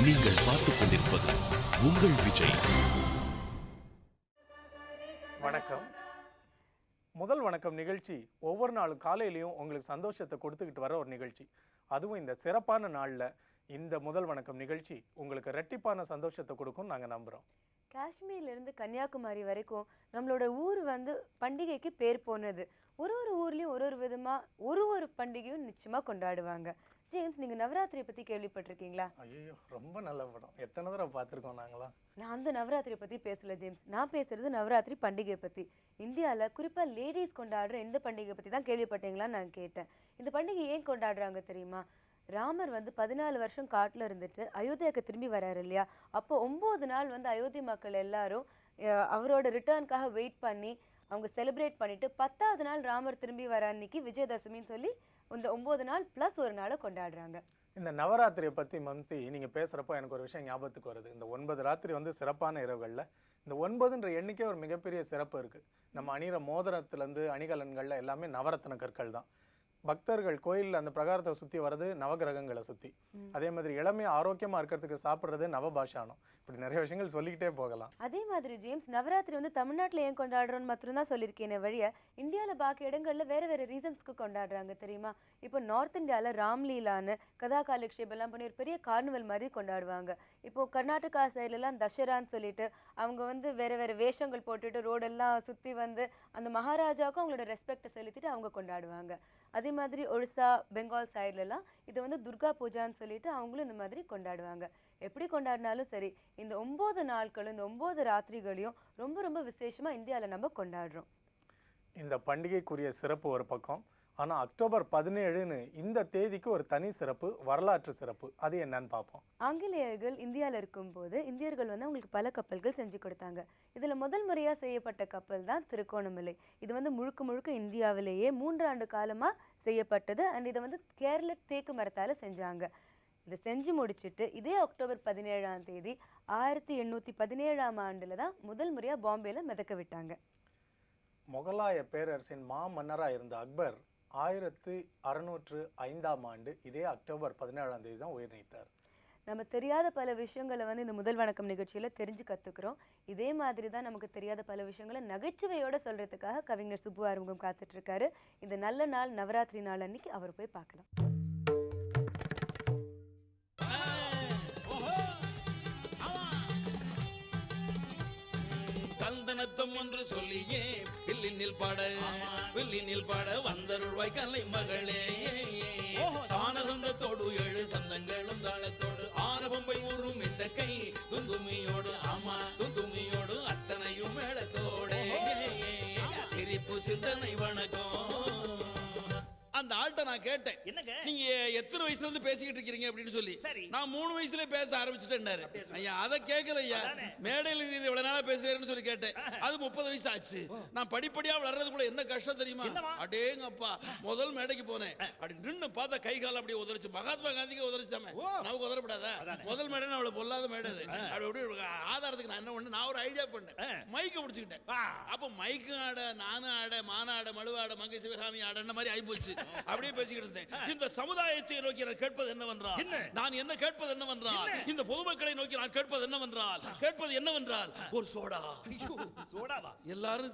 நீங்கள் பார்த்துக் கொண்டிருப்பது உங்கள் விஜய். வணக்கம். முதல் வணக்கம் நிகழ்ச்சி ஒவ்வொரு நாளும் காலையிலையும் உங்களுக்கு சந்தோஷத்தை கொடுத்துக்கிட்டு வர ஒரு நிகழ்ச்சி. அதுவும் இந்த சிறப்பான நாளில் இந்த முதல் வணக்கம் நிகழ்ச்சி உங்களுக்கு ரெட்டிப்பான சந்தோஷத்தை கொடுக்கும் நாங்கள் நம்புகிறோம். காஷ்மீர்லேருந்து கன்னியாகுமரி வரைக்கும் நம்மளோட ஊர் பண்டிகைக்கு பேர் போனது. ஒரு ஊர்லேயும் ஒரு விதமாக ஒரு பண்டிகையும் நிச்சயமாக கொண்டாடுவாங்க. ஜேம்ஸ், நீங்கள் நவராத்திரியை பற்றி கேள்விப்பட்டிருக்கீங்களா? ஐயோ, ரொம்ப நல்ல படம். எத்தனை தடவை பார்த்துருக்கோம் நாங்களாம். நான் அந்த நவராத்திரியை பற்றி பேசல ஜேம்ஸ். நான் பேசுறது நவராத்திரி பண்டிகையை பற்றி. இந்தியாவில் குறிப்பாக லேடிஸ் கொண்டாடுற இந்த பண்டிகை பற்றி தான் கேள்விப்பட்டீங்களான்னு நான் கேட்டேன். இந்த பண்டிகை ஏன் கொண்டாடுறாங்க தெரியுமா? ராமர் 14 வருஷம் காட்டில் இருந்துட்டு அயோத்தியாவுக்கு திரும்பி வராரு இல்லையா? அப்போ 9 நாள் அயோத்தி மக்கள் எல்லாரும் அவரோட ரிட்டர்னுக்காக வெயிட் பண்ணி அவங்க செலிப்ரேட் பண்ணிட்டு 10வது நாள் ராமர் திரும்பி வர அன்னைக்கு விஜயதசமின்னு சொல்லி இந்த 9 நாள் ப்ளஸ் ஒரு நாளை கொண்டாடுறாங்க. இந்த நவராத்திரியை பற்றி மம்தி நீங்கள் பேசுகிறப்போ எனக்கு ஒரு விஷயம் ஞாபகத்துக்கு வருது. இந்த 9 ராத்திரி சிறப்பான இரவுகளில் இந்த 9ன்ற எண்ணிக்கை ஒரு மிகப்பெரிய சிறப்பு இருக்குது. நம்ம அணிகிற மோதிரத்துலேருந்து அணிகலன்களில் எல்லாமே நவரத்ன கற்கள் தான். பக்தர்கள் கோயிலில் அந்த பிரகாரத்தை சுற்றி வர்றது நவகிரகங்களை சுற்றி. அதே மாதிரி இளமையை ஆரோக்கியமாக இருக்கிறதுக்கு சாப்பிட்றது நவபாஷானம். இப்படி நிறைய விஷயங்கள் சொல்லிக்கிட்டே போகலாம். அதே மாதிரி ஜேம்ஸ், நவராத்திரி தமிழ்நாட்டில் ஏன் கொண்டாடுறோன்னு மட்டும்தான் சொல்லியிருக்கேன் வழிய இந்தியாவில் பாக்கி இடங்களில் வேறு ரீசன்ஸ்க்கு கொண்டாடுறாங்க தெரியுமா? இப்போ நார்த் இந்தியாவில் ராம்லீலான்னு கதா காலக்ஷேபம் எல்லாம் பண்ணி ஒரு பெரிய கார்னிவல் மாதிரி கொண்டாடுவாங்க. இப்போ கர்நாடகா சைட்லலாம் தசரான்னு சொல்லிட்டு அவங்க வேறு வேஷங்கள் போட்டுட்டு ரோடெல்லாம் சுற்றி அந்த மகாராஜாவுக்கும் அவங்களோட ரெஸ்பெக்டை செலுத்திட்டு அவங்க கொண்டாடுவாங்க. அதே மாதிரி ஒரிசா, பெங்கால் சைட்லலாம் இது துர்கா பூஜான்னு சொல்லிட்டு அவங்களும் இந்த மாதிரி கொண்டாடுவாங்க. எப்படி கொண்டாடினாலும் சரி, இந்த 9 நாட்களும் இந்த 9 ராத்திரிகளையும் ரொம்ப ரொம்ப விசேஷமாக இந்தியாவில் நம்ம கொண்டாடுறோம். இந்த பண்டிகைக்குரிய சிறப்பு ஒரு பக்கம். ஆனால் அக்டோபர் 17ன்னு இந்த தேதிக்கு ஒரு தனி சிறப்பு, வரலாற்று சிறப்பு. அது என்னன்னு பார்ப்போம். ஆங்கிலேயர்கள் இந்தியாவில் இருக்கும்போது இந்தியர்கள் அவங்களுக்கு பல கப்பல்கள் செஞ்சு கொடுத்தாங்க. இதில் முதல் முறையாக செய்யப்பட்ட கப்பல் தான் திருக்கோணமலை. இது முழுக்க இந்தியாவிலேயே 3 ஆண்டு காலமாக செய்யப்பட்டது. அண்ட் இதை கேரள தேக்கு மரத்தால் செஞ்சாங்க. இதை செஞ்சு முடிச்சுட்டு இதே அக்டோபர் 17ஆம் தேதி 1817ஆம் ஆண்டில் தான் முதல் முறையாக பாம்பேல மிதக்க விட்டாங்க. முகலாய பேரரசின் மன்னராக இருந்த அக்பர் 1605ஆம் ஆண்டு இதே அக்டோபர் 17ஆம் தேதி தான் உயிர் நீத்தார். நம்ம தெரியாத பல விஷயங்களை இந்த முதல் வணக்கம் நிகழ்ச்சியில் தெரிஞ்சு கற்றுக்குறோம். இதே மாதிரி தான் நமக்கு தெரியாத பல விஷயங்களை நகைச்சுவையோடு சொல்கிறதுக்காக கவிஞர் சுப்பு ஆறுமுகம் காத்துட்ருக்காரு. இந்த நல்ல நாள் நவராத்திரி நாள் அன்னைக்கு அவர் போய் பார்க்கலாம். என்று சொல்லியே வில்லினில் பாட வந்தருள்வாய் கலை மகளே. ஆனந்தத்தோடு 7 சந்தங்களும் தாளத்தோடு ஆரவம்பை ஊரும் இந்த கை துந்துமியோடு துந்துமியோடு அத்தனையும் மேளத்தோடே சிரிப்பு சிந்தனை வணக்கம். அந்த ஆள்கிட்ட நான் கேட்டேன், என்னங்க நீங்க எத்தனை வயசுல இருந்து பேசிக்கிட்டு இருக்கீங்க அப்படின்னு சொல்லி. நான் 3 வயசுல பேச ஆரம்பிச்சுட்டேன்னாரு. ஐயா அதை கேட்கல ஐயா, மேடையில் நீங்க இவ்வளவு நாளா பேசுறேன்னு சொல்லி கேட்டேன். அது 30 வயசு ஆச்சு. நான் படிப்படியா வளர்றதுக்குள்ள என்ன கஷ்டம் தெரியுமா? அடேங்கப்பா, முதல் மேடைக்கு போனேன், அப்படி நின்று பார்த்தா கை கால அப்படியே உதறிச்சு. மகாத்மா காந்திக்கு உதறிச்சாம நமக்கு உதறப்படாதா? முதல் மேடை அவ்வளவு பொல்லாத மேடை. அப்படி ஆதாரத்துக்கு நான் என்ன பண்ணேன், நான் ஒரு ஐடியா பண்ணேன். மைக்க முடிச்சுக்கிட்டேன். அப்ப மைக்கு ஆட, நானும் ஆட, மானாட, மழுவாட, மங்கை சிவகாமி ஆட மாதிரி ஆயிப்போச்சு. அப்படியே பேசிக்கிட்டு இருந்தேன். இந்த சமுதாயத்தை நோக்கி நான் கேட்பது என்னவென்றால், நான் என்ன கேட்பது என்னவென்றால், இந்த பொதுமக்களை நோக்கி நான் கேட்பது என்னவென்றால் ஒரு சோடா. சோடாவா? எல்லாரும்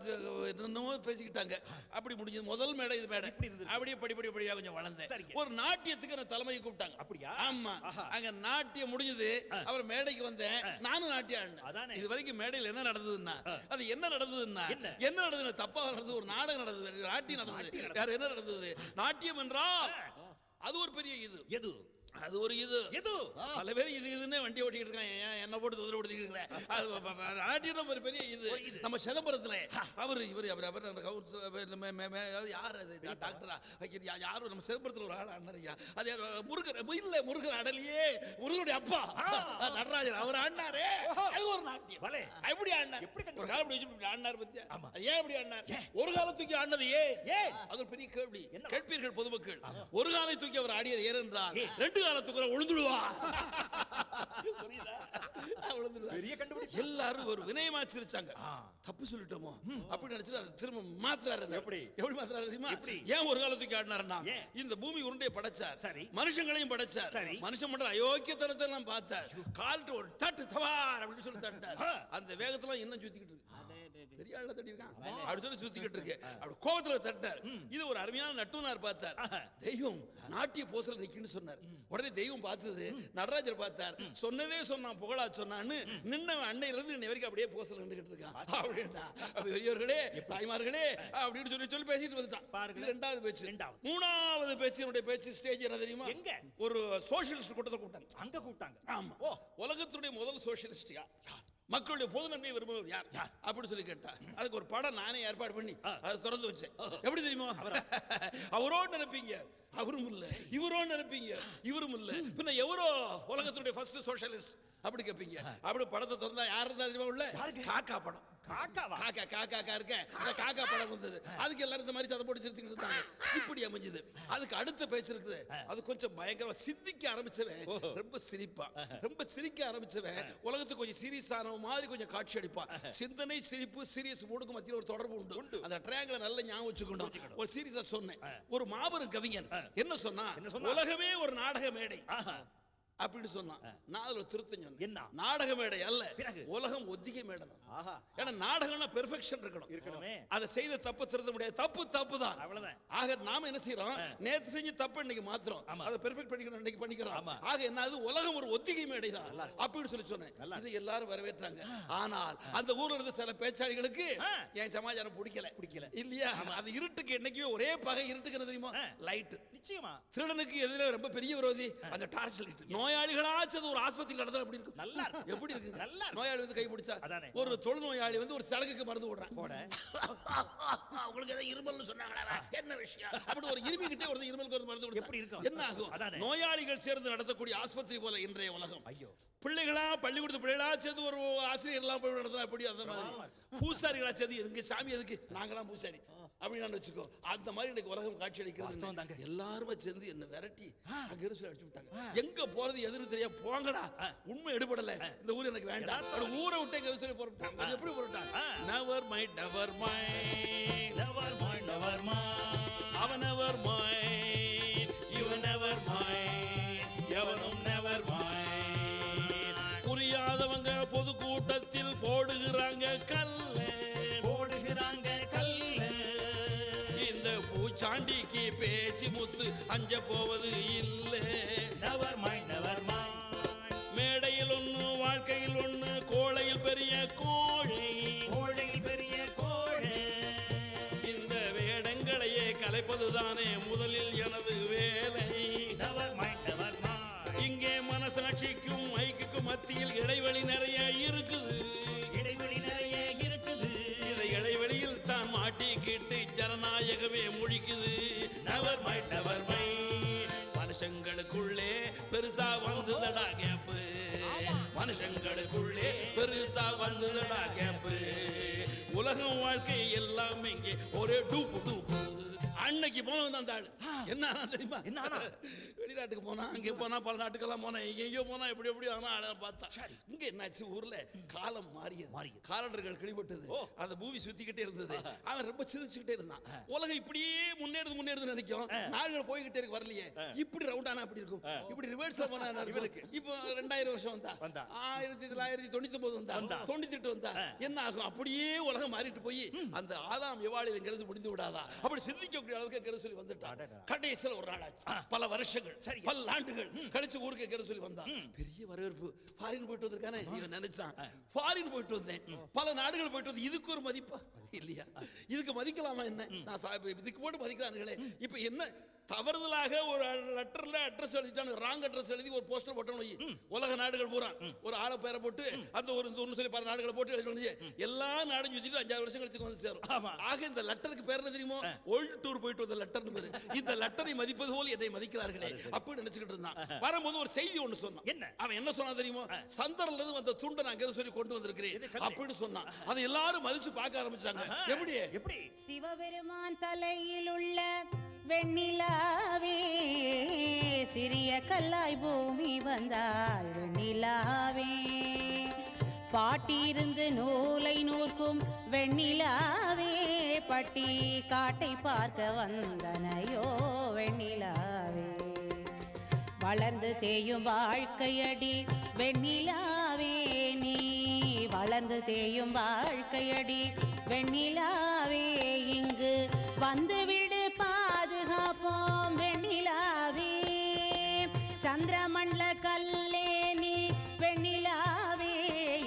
என்னென்னமோ பேசிக்கிட்டாங்க. அப்படி முடிஞ்சது முதல் மேடை. இது மேடை அப்படியே படிப்படியா கொஞ்சம் வளர்ந்தேன். ஒரு நாட்டியத்துக்கு என்ன தலைமையை கூப்பிட்டாங்க. அப்படியா? ஆமா. அங்க நாட்டியம் முடிஞ்சது. அவர் மேடைக்கு வந்தேன். நானும் நாட்டியம் ஆடினேன். இது வரைக்கும் மேடையில் என்ன நடந்ததுன்னா, அது என்ன நடந்ததுன்னா தப்பா நடந்தது. ஒரு நாடகம் நடந்தது, நாட்டியம் நடந்தது. யார் என்ன நடந்தது? நாட்டியம் என்றால் அது ஒரு பெரிய இது. அது ஒரு இது பல பேர் இதுன்னு வண்டி ஓட்டிக்கிட்டு இருக்காங்க. என்ன போட்டு தொந்தரப்படுத்திக்கிட்டு இருக்கேன். நாட்டியம் ஒரு பெரிய இது. நம்ம சிதம்பரத்துல அவர் யார் அது டாக்டரா யாரும் நம்ம சிதம்பரத்தில் ஒரு ஆள் ஆடினாரியா. அது முருகர் அடலியே, முருகனுடைய அப்பா நடராஜர், அவர் ஆடினாரே. அது ஒரு நாட்டியம். எப்படி ஆடினார்? ஒரு காலம் வச்சு ஆடினார் பத்தியா? ஏன் எப்படி ஆடினார்? ஒரு காலம் தூக்கி ஆடினது அது ஒரு பெரிய கேள்வி. கேட்பீர்கள் பொதுமக்கள். ஒரு காலை தூக்கி அவர் ஆடியது ஏனென்றால் 2 காலத்துக்குள்ள உழுந்துடுவா. எல்லா எல்லாரும் ஒரு வினயமா சிரிச்சாங்க. தப்பு சொல்லிட்டோமோ அப்படி நினைச்சிட்டு அதை திரும்ப மாத்துறாரு. எப்படி மாத்துறாரு தெரியுமா? ஏன் ஒரு காலத்துக்கு ஆடினாருன்னா, இந்த பூமி உருண்டையை படைச்சார், மனுஷங்களையும் படைச்சார், மனுஷன் மட்டும் அயோக்கியத்தனத்தை எல்லாம் பார்த்தார், கால்ட்டு ஒரு தட்டு தவார் அப்படின்னு சொல்லி தட்டார். அந்த வேகத்துல இன்னும் சுத்திக்கிட்டு இருக்கு, பெரிய ஆள தட்டி இருக்கான் அப்படி சொல்லி சுத்திக்கிட்டு இருக்கு. அப்படி கோபத்துல தட்டார். இது ஒரு அருமையான நட்டுனார் பார்த்தார். தெய்வம் நாட்டிய போசல நிக்குன்னு சொன்னார். உடனே தெய்வம் பார்த்தது, நடராஜர் பார்த்தார், சொன்னதே சொன்னான், புகழா சொன்னான்னு நின்ன அன்னையில இருந்து இன்னை வரைக்கும் அப்படியே போசல நின்றுகிட்டு இருக்கான். பெரியவர்களே, தாய்மார்களே அப்படின்னு சொல்லி சொல்லி பேசிட்டு வந்துட்டான். இரண்டாவது பேச்சு. மூணாவது பேச்சு பேச்சு ஸ்டேஜ் என்ன தெரியுமா? எங்க? ஒரு சோசியலிஸ்ட் கூட்டத்தை கூட்டாங்க. அங்க கூட்டாங்க. ஆமா. உலகத்துடைய முதல் சோசியலிஸ்ட் யார்? மக்களுடைய பொது நன்மையை விரும்புகிறவர் யார் அப்படி சொல்லி கேட்டா, அதுக்கு ஒரு படம் நானே ஏற்பாடு பண்ணி அதை திறந்து வச்சேன். எப்படி தெரியுமா? அவரோடு நினைப்பீங்க, அவரும் இல்ல. இவரோடு நினைப்பீங்க, இவரும் இல்ல. பின்ன எவரோ உலகத்துடைய ஃபர்ஸ்ட் சோசியலிஸ்ட் அப்படி கேட்பீங்க. அப்படி படத்தை திறந்தா யார் இருந்தா தெரியுமா உள்ள? காக்கா படம். காக்கா இருக்க காக்கா படம் வந்தது. அதுக்கு எல்லாரும் இந்த மாதிரி சதை போட்டு சிரிச்சுக்கிட்டு இருந்தாங்க. இப்படி அமைஞ்சது. அதுக்கு அடுத்த பேச்சு இருக்குது. அது கொஞ்சம் பயங்கரமா சிந்திக்க ஆரம்பிச்சவன் ரொம்ப சிரிப்பா, ரொம்ப சிரிக்க ஆரம்பிச்சவன் உலகத்துக்கு கொஞ்சம் சீரியஸ் ஆன மாதிரி கொஞ்சம் காட்சி அடிப்பான். சிந்தனை, சிரிப்பு, சீரியஸ் மூடுக்கு மத்தியில் ஒரு தொடர்பு உண்டு. அந்த ட்ரையாங்கிளை நல்ல ஞாபகம் வச்சுக்கணும். ஒரு சீரியஸா சொன்னேன். ஒரு மாபெரும் கவிஞன் என்ன சொன்னா, உலகமே ஒரு நாடக மேடை அப்படின்னு சொன்னான். நான் அதுல திருத்தம் சொன்னேன். என்ன? நாடக மேடை அல்ல, உலகம் ஒத்திகை மேடை. ஏன்னா நாடகம்னா பெர்ஃபெக்ஷன் இருக்கணும். அதை செய்த தப்பு திருத்த முடியாது. தப்பு தப்பு தான், அவ்வளவுதான். ஆக நாம என்ன செய்யறோம்? நேத்து செஞ்ச தப்பு இன்னைக்கு மாத்திரம் அதை பெர்ஃபெக்ட் பண்ணிக்கணும், இன்னைக்கு பண்ணிக்கிறோம். ஆக என்ன, அது உலகம் ஒரு ஒத்திகை மேடை தான் அப்படின்னு சொல்லி சொன்னேன். இது எல்லாரும் வரவேற்றாங்க. ஆனால் அந்த ஊர்ல இருந்த சில பேச்சாளிகளுக்கு என் சமாச்சாரம் பிடிக்கல இல்லையா? அது இருட்டுக்கு என்னைக்குமே ஒரே பகை. இருட்டுக்கு என்ன தெரியுமா? லைட். நிச்சயமா திருடனுக்கு எதிரே ரொம்ப பெரிய விரோதி அந்த டார்ச் லைட். நோயாளிகளாச்சது ஒரு ஆஸ்பத்திரி நடந்தா எப்படி இருக்கும்? நல்லா இருக்கும். எப்படி இருக்கு? நல்லா. நோயாளி வந்து கை பிடிச்சா, ஒரு தொழுநோயாளி வந்து ஒரு சலகுக்கு மருந்து போடுறான். உங்களுக்கு ஏதாவது இருமல்னு சொன்னாங்களா? என்ன விஷயம்? அப்படி ஒரு இருமிக்கிட்டே ஒரு இருமலுக்கு மருந்து கொடுத்தா எப்படி இருக்கும்? என்ன ஆகும்? நோயாளிகள் சேர்ந்து நடத்தக்கூடிய ஆஸ்பத்திரி போல இன்றைய உலகம். ஐயோ, பிள்ளைகளா பள்ளிக்கூடத்து பிள்ளைகளா சேர்ந்து ஒரு ஆசிரியர் எல்லாம் போய் நடத்தா எப்படி? அந்த மாதிரி பூசாரிகளா சேர்ந்து எதுக்கு சாமி, எதுக்கு நாங்களாம் பூசாரி அப்படின்னு வச்சுக்கோ. அந்த மாதிரி எனக்கு உலகம் காட்சி அளிக்கிறது. எல்லாருமே சேர்ந்து என்ன விரட்டி அங்க இருந்து அடிச்சு விட்டாங்க. எங்க போறது எதிர்த்து தெரியா, போங்கடா, உண்மை எடுபடல, இந்த ஊர் எனக்கு வேண்டாம், ஊரை விட்டு எங்க சொல்லி போறாங்க. அது எப்படி போறான்? Never mind, never mind, never mind, never mind, அவன் never mind, you never mind, எவனும் நெவர் மைண்ட். புரியாதவங்க பொது கூட்டத்தில் போடுகிறாங்க கல்ல, போடுகிறாங்க கல்ல. இந்த பூச்சாண்டிக்கு பேச்சு முத்து அஞ்ச போவது இல்லை. Never mind, never mind. மேடையில் ஒண்ணு, வாழ்க்கையில் ஒண்ணு, கோழையில் பெரிய கோழை, கோழையில் பெரிய கோழை. இந்த வேடங்களையே கலைப்பதுதானே முதலில் எனது வேலை. Never mind, never mind. இங்கே மனசாட்சிக்கும் மைக்குக்கும் மத்தியில் இடைவெளி நிறைய இருக்குது, இடைவெளி நிறைய இருக்குது. இதை இடைவெளியில் தான் மாட்டிக்கிட்டு ஜனநாயகமே முழிக்குது. Never mind, never mind. மனுஷங்களுக்குள்ளே பெருசா வந்ததடா கேப்பு, மனுஷங்களுக்குள்ளே பெருசா வந்ததடா கேப்பு. உலகம் வாழ்க்கை எல்லாம் இங்கே ஒரே டூப்பு டூப்பு. அன்னைக்கு போனவன் அந்த ஆளு என்ன தெரியுமா? என்ன? வெளிநாட்டுக்கு போனா, அங்கே போனா, பல நாட்டுக்கெல்லாம் போனா, எங்கேயோ போனா, எப்படி எப்படி ஆனா ஆளை பார்த்தா. இங்க என்னாச்சு, ஊர்ல காலம் மாறியது, காலண்டர்கள் கிழிபட்டது, அந்த பூமி சுத்திக்கிட்டே இருந்தது. அவன் ரொம்ப சிரிச்சுக்கிட்டே இருந்தான். உலகம் இப்படியே முன்னேறுது நினைக்கும், நாடுகள் போய்கிட்டே இருக்கு, வரலையே. இப்படி ரவுண்ட் ஆனா அப்படி இருக்கும், இப்படி ரிவர்ஸ் போனா இப்போ 2000 வருஷம் வந்தா, 1999 வந்தா, 98 வந்தா, என்ன ஆகும்? அப்படியே உலகம் மாறிட்டு போய் அந்த ஆதாம் எவாள் எங்கிறது முடிந்து விடாதா அப்படி சிந்திக்கக்கூடிய அளவுக்கு கேட்க சொல்லி வந்துட்டான். கடைசியில் ஒரு நாள் ஆச்சு, பல வருஷங்கள், பல ஆண்டுகள் கழிச்சு ஊருக்கு கேட்க சொல்லி வந்தான். பெரிய வரவேற்பு. ஃபாரின் போயிட்டு வந்திருக்கானே, இவன் நினைச்சான் ஃபாரின் போயிட்டு வந்தேன், பல நாடுகள் போயிட்டு வந்து, இதுக்கு ஒரு மதிப்பா இல்லையா? இதுக்கு மதிக்கலாமா? என்ன நான் இதுக்கு போட்டு மதிக்கிறானுங்களே. இப்ப என்ன தவறுதலாக ஒரு லெட்டர்ல அட்ரஸ் எழுதிட்டானு, ராங் அட்ரஸ் எழுதி ஒரு போஸ்டர் போட்டோம். உலக நாடுகள் பூரா ஒரு ஆளை பேரை போட்டு அந்த ஒரு சொல்லி பல நாடுகளை போட்டு எழுதி எல்லா நாடும் சுத்திட்டு 5 வருஷம் கழிச்சு வந்து சேரும். ஆக இந்த லெட்டருக்கு பேர் என்ன தெரியுமோ? வேர்ல்ட் டூர் போயிட்டு வந்த லெட்டர். இந்த லெட்டரை மதிப்பது போல் என்னை மதிக்கிறார்களே அப்படி நினைச்சுக்கிட்டு இருந்தான். வரும்போது ஒரு செய்தி ஒண்ணு சொன்னான். என்ன? அவன் என்ன சொன்னா தெரியுமோ? சந்தர்ல இருந்து வந்த துண்டை நான் எங்க சொல்லி கொண்டு வந்திருக்கிறேன் அப்படின்னு சொன்னான். அதை எல்லாரும் மதிச்சு பார்க்க ஆரம்பிச்சாங்க. எப்படி? சிவபெருமான் தலையில் உள்ள வெண்ணிலாவே, சிறிய கல்லாய் பூமி வந்தால் வெண்ணிலாவே, பாட்டியிருந்து நூலை நூற்கும் வெண்ணிலாவே பட்டி காட்டை பார்க்க வந்தனையோ வெண்ணிலாவே வளர்ந்து தேயும் வாழ்க்கையடி வெண்ணிலாவே நீ வளர்ந்து தேயும் வாழ்க்கையடி வெண்ணிலாவே இங்கு வந்துவிடு பாதுகாப்போம் வெண்ணிலாவே சந்திரமண்டல கல்லே நீ வெண்ணிலாவே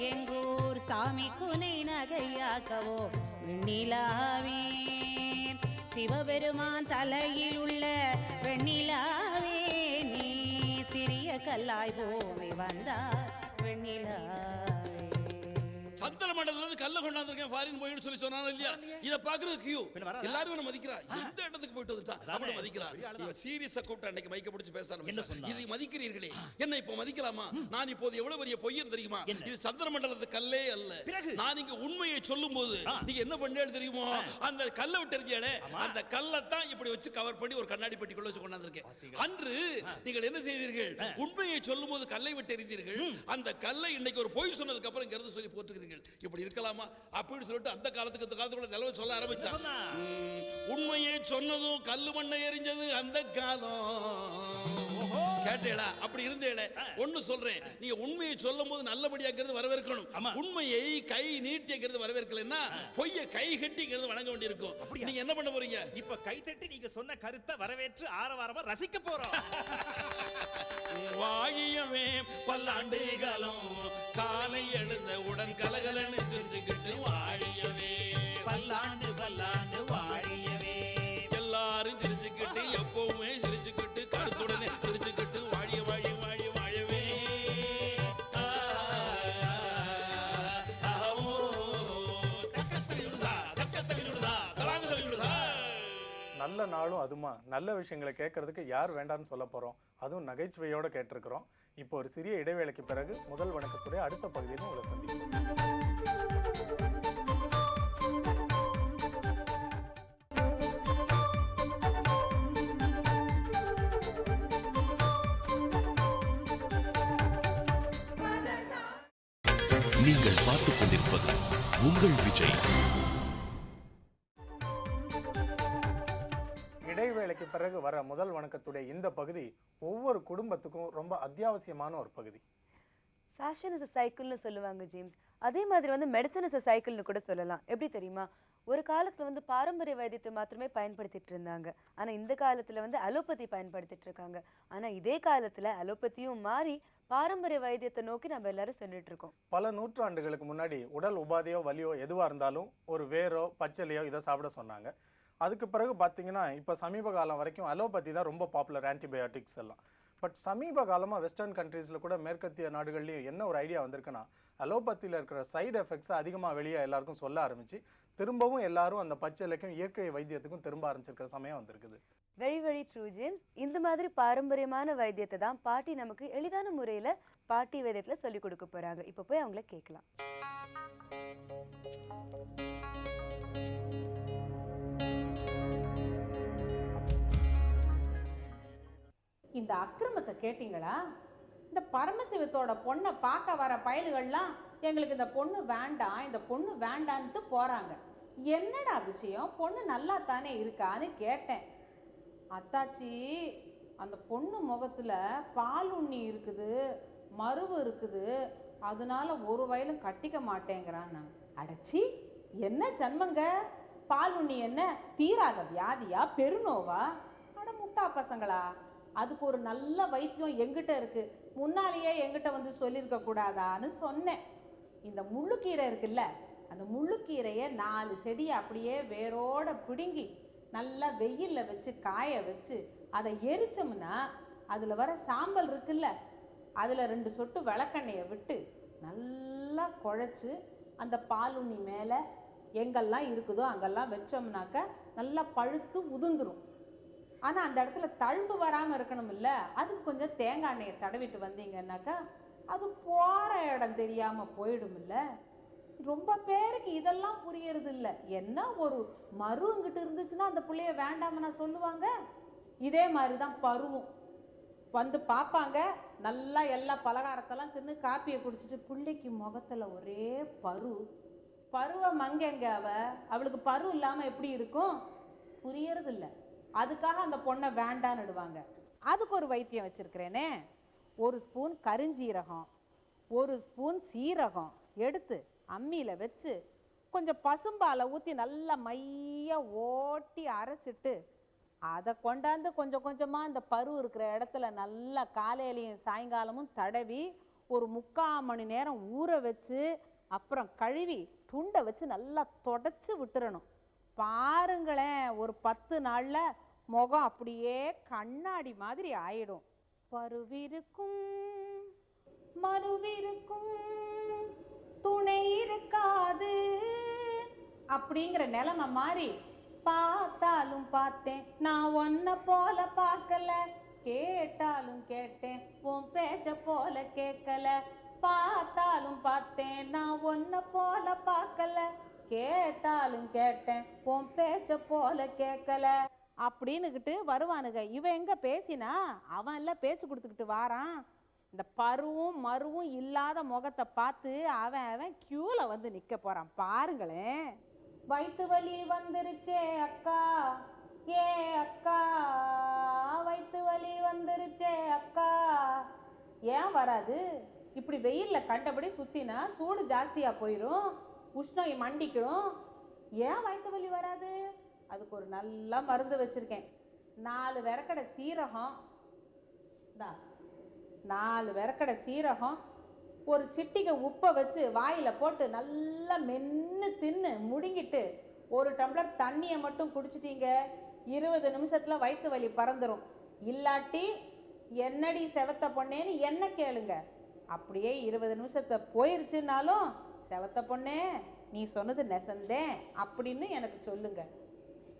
எங்கூர் சாமி குனை நகையாக்கவோ வெண்ணிலாவே சிவபெருமான் தலையில் உள்ள வெண்ணிலாவே நீ சிறிய கல்லாய் பூமி வந்தார் வெண்ணிலாவே சந்தன மண்டலத்துல இருந்து கல்ல கொண்டாந்துருக்கேன் ஃபாரின் போயின்னு சொல்லி சொன்னானே இல்லையா? இத பாக்குறது கியூ எல்லாரும் என்ன மதிக்கிறா. எந்த இடத்துக்கு போயிட்டு வந்துட்டான் அவனை மதிக்கிறா. சீரியஸா கூப்பிட்டு அன்னைக்கு மைக்க பிடிச்சு பேசணும். இதை மதிக்கிறீர்களே என்ன இப்போ மதிக்கலாமா? நான் இப்போது எவ்வளவு பெரிய பொய்யர் தெரியுமா? இது சந்தன மண்டலத்து கல்லே அல்ல. நான் இங்க உண்மையை சொல்லும் போது நீங்க என்ன பண்ணேன்னு தெரியுமோ? அந்த கல்லை விட்டு எறிஞ்சாலே அந்த கல்லை தான் இப்படி வச்சு கவர் பண்ணி ஒரு கண்ணாடி பெட்டிக்குள்ள வச்சு கொண்டாந்துருக்கேன். அன்று நீங்கள் என்ன செய்தீர்கள்? உண்மையை சொல்லும் போது கல்லை விட்டு எறிந்தீர்கள். அந்த கல்லை இன்னைக்கு ஒரு பொய் சொன்னதுக்கு அப்புறம் இங்க சொல்லி போட்டுக்கிறீங்க. இப்படி இருக்கலாமா அப்படின்னு சொல்லிட்டு அந்த காலத்துக்கு இந்த காலத்துக்குள்ள நிலவை சொல்ல ஆரம்பிச்சான். உண்மையை சொன்னதும் கல்லு மண்ணை எரிஞ்சது அந்த காலம். கேட்டேடா? அப்படி இருந்தேடே. ஒன்னு சொல்றேன், நீங்க உண்மையை சொல்லும் போது நல்லபடியாங்கிறது வரவேற்கணும். உண்மையை கை நீட்டிங்கிறது வரவேற்கலன்னா பொய்யை கை கட்டிங்கிறது வணங்க வேண்டியிருக்கும். நீங்க என்ன பண்ண போறீங்க? இப்ப கை தட்டி நீங்க சொன்ன கருத்தை வரவேற்று ஆரவாரமா ரசிக்க போறோம். வாழியவே பல்லாண்டு காலம் காலை எழுந்த உடன் கலகலன்னு செஞ்சுக்கிட்டு வாழியவே பல்லாண்டு பல்லாண்டு வாழியவே எல்லாரும் சிரிச்சுக்கிட்டு எப்பவுமே சிரிச்சுக்கிட்டு கருத்துடனே சிரிச்சுக்கிட்டு வாழிய வாழி வாழி வாழவே. நல்ல நாளும் அதுமா நல்ல விஷயங்களை கேட்கறதுக்கு யார் வேண்டாம்னு சொல்ல போறோம்? அதுவும் நகைச்சுவையோட கேட்டிருக்கிறோம். இப்போ ஒரு சிறிய இடைவேளைக்கு பிறகு முதல் வணக்கத்துடைய அடுத்த பகுதியில் உங்களை சந்திப்போம். நீங்கள் பார்த்துக் கொண்டிருப்பது உங்கள் விஜய். இடைவேளைக்கு பிறகு வர முதல் வணக்கத்துடைய இந்த பகுதி ஒவ்வொரு குடும்பத்துக்கும் ரொம்ப அத்தியாவசியமான ஒரு பகுதி. ஃபேஷன் இஸ் அ சைக்கிள்னு சொல்லுவாங்க ஜேம்ஸ். அதே மாதிரி வந்து மெடிசன் இஸ் அ சைக்கிள்னு கூட சொல்லலாம். எப்படி தெரியுமா? ஒரு காலத்துல வந்து பாரம்பரிய வைத்தியத்தை மாத்திரமே பயன்படுத்திட்டு இருந்தாங்க. ஆனா இந்த காலத்துல வந்து அலோபதி பயன்படுத்திட்டு இருக்காங்க. ஆனா இதே காலத்துல அலோபதியும் மாறி பாரம்பரிய வைத்தியத்தை நோக்கி நம்ம எல்லாரும் சென்றுட்டு இருக்கோம். பல நூற்றாண்டுகளுக்கு முன்னாடி உடல் உபாதையோ வலியோ எதுவா இருந்தாலும் ஒரு வேரோ பச்சலையோ இதை சாப்பிட சொன்னாங்க. அதுக்கு பிறகு பார்த்தீங்கன்னா இப்போ சமீப காலம் வரைக்கும் அலோபதி தான் ரொம்ப பாப்புலர், ஆன்டிபயோட்டிக்ஸ் எல்லாம். பட் சமீப காலமாக வெஸ்டர்ன் கண்ட்ரீஸில் கூட மேற்கத்திய நாடுகள்லேயும் என்ன ஒரு ஐடியா வந்திருக்குன்னா, அலோபதியில் இருக்கிற சைடு எஃபெக்ட்ஸை அதிகமாக வெளியே எல்லாருக்கும் சொல்ல ஆரம்பிச்சு திரும்பவும் எல்லாரும் அந்த பச்சைலைக்கும் இயற்கை வைத்தியத்துக்கும் திரும்ப ஆரம்பிச்சிருக்கிற சமயம் வந்திருக்குது. Very very true James. இந்த மாதிரி பாரம்பரியமான வைத்தியத்தை தான் பாட்டி நமக்கு எளிதான முறையில் பாட்டி வைத்தியத்தில் சொல்லி கொடுக்க போகிறாங்க. இப்போ போய் அவங்கள கேட்கலாம். இந்த அக்கிரமத்தை கேட்டீங்களா? இந்த பரமசிவத்தோட பொண்ணை பார்க்க வர பயல்கள்லாம் எங்களுக்கு இந்த பொண்ணு வேண்டாம், இந்த பொண்ணு வேண்டான்ட்டு போறாங்க. என்னடா விஷயம்? பொண்ணு நல்லா தானே இருக்கான்னு கேட்டேன். அத்தாச்சி, அந்த பொண்ணு முகத்துல பால் உண்ணி இருக்குது, மருவு இருக்குது, அதனால ஒரு வயலும் கட்டிக்க மாட்டேங்கிறான். அடச்சி, என்ன ஜன்மங்க? பால் உண்ணி என்ன தீராத வியாதியா, பெருநோவா? அட முட்டா பசங்களா, அதுக்கு ஒரு நல்ல வைத்தியம் எங்கிட்ட இருக்கு, முன்னாலேயே எங்கிட்ட வந்து சொல்லியிருக்க கூடாதான்னு சொன்னேன். இந்த முள்ளுக்கீரை இருக்குல்ல, அந்த முள்ளுக்கீரையை 4 செடியை அப்படியே வேரோட பிடுங்கி நல்லா வெயிலில் வச்சு காய வச்சு அதை எரிச்சோம்னா அதில் வர சாம்பல் இருக்குல்ல, அதில் 2 சொட்டு விளக்கெண்ணெயை விட்டு நல்லா குழைச்சி அந்த பாலுண்ணி மேலே எங்கெல்லாம் இருக்குதோ அங்கெல்லாம் வச்சோம்னாக்க நல்லா பழுத்து உதிர்ந்துடும். ஆனால் அந்த இடத்துல தழும்பு வராமல் இருக்கணும் இல்லை, அதுக்கு கொஞ்சம் தேங்காய் எண்ணெயை தடவிட்டு வந்தீங்கன்னாக்கா அது போகிற இடம் தெரியாமல் போயிடும் இல்லை. ரொம்ப பேருக்கு இதெல்லாம் புரியறது இல்லை. என்ன ஒரு மருவங்கிட்ட இருந்துச்சுன்னா அந்த பிள்ளைய வேண்டாம நான் சொல்லுவாங்க. இதே மாதிரி தான் பருவம் வந்து பார்ப்பாங்க, நல்லா எல்லா பலகாரத்தெல்லாம் தின்னு காப்பியை குடிச்சிட்டு பிள்ளைக்கு முகத்துல ஒரே பருவ மங்கங்க அவளுக்கு பரு இல்லாம எப்படி இருக்கும்? புரியறது இல்ல. அதுக்காக அந்த பொண்ணை வேண்டான்னுடுவாங்க. அதுக்கு ஒரு வைத்தியம் வச்சிருக்கிறேனே. 1 ஸ்பூன் கருஞ்சீரகம், 1 ஸ்பூன் சீரகம் எடுத்து அம்மியில வச்சு கொஞ்சம் பசும்பாலை ஊற்றி நல்லா மைய ஓட்டி அரைச்சிட்டு அதை கொண்டாந்து கொஞ்சம் கொஞ்சமாக இந்த பரு இருக்கிற இடத்துல நல்லா காலையிலையும் சாயங்காலமும் தடவி ஒரு 3/4 மணி நேரம் ஊற வச்சு அப்புறம் கழுவி துண்டை வச்சு நல்லா தொடச்சி விட்டுறணும். பாருங்களேன், ஒரு 10 நாளில் முகம் அப்படியே கண்ணாடி மாதிரி ஆயிடும். பருவிருக்கும் மறுவிருக்கும் துணை இருக்காது அப்படிங்கிற நிலைமை மாதிரி. பார்த்தாலும் பார்த்தேன் நான் ஒன்ன போல பார்க்கல, கேட்டாலும் கேட்டேன் உன் பேச்ச போல கேட்கல. பார்த்தாலும் பார்த்தேன் நான் ஒன்ன போல பார்க்கல, கேட்டாலும் கேட்டேன் உன் பேச்ச போல கேட்கல அப்படின்னுக்கிட்டு வருவானுங்க. இவன் எங்க பேசினா அவன் எல்லாம் பேச்சு கொடுத்துக்கிட்டு வாரான். இந்த பருவும் மருவும் இல்லாத முகத்தை பார்த்து அவன் கியூல வந்து நிக்க போறான். பாருங்களேன். வயிற்று வலி வந்துருச்சே அக்கா, ஏ அக்கா, வயிற்று வலி வந்துருச்சே அக்கா. ஏன் வராது? இப்படி வெயில்ல கண்டபடி சுத்தினா சூடு ஜாஸ்தியா போயிடும், உஷ்ணம் மண்டிக்கும். ஏன் வயிற்று வலி வராது? அதுக்கு ஒரு நல்ல மருந்து வச்சிருக்கேன். 4 விரக்கடை சீரகம், 4 விரக்கடை சீரகம், ஒரு சிட்டிகை உப்பை வச்சு வாயில போட்டு நல்லா மென்னு தின்னு முடுங்கிட்டு 1 டம்ளர் தண்ணியை மட்டும் குடிச்சிட்டீங்க, 20 நிமிஷத்துல வயிற்று வலி பறந்துடும். இல்லாட்டி என்னடி செவத்த பொண்ணேன்னு என்ன கேளுங்க. அப்படியே 20 நிமிஷத்தை போயிருச்சுனாலும் செவத்த பொண்ணே நீ சொன்னது நெசந்தேன் அப்படின்னு எனக்கு சொல்லுங்க.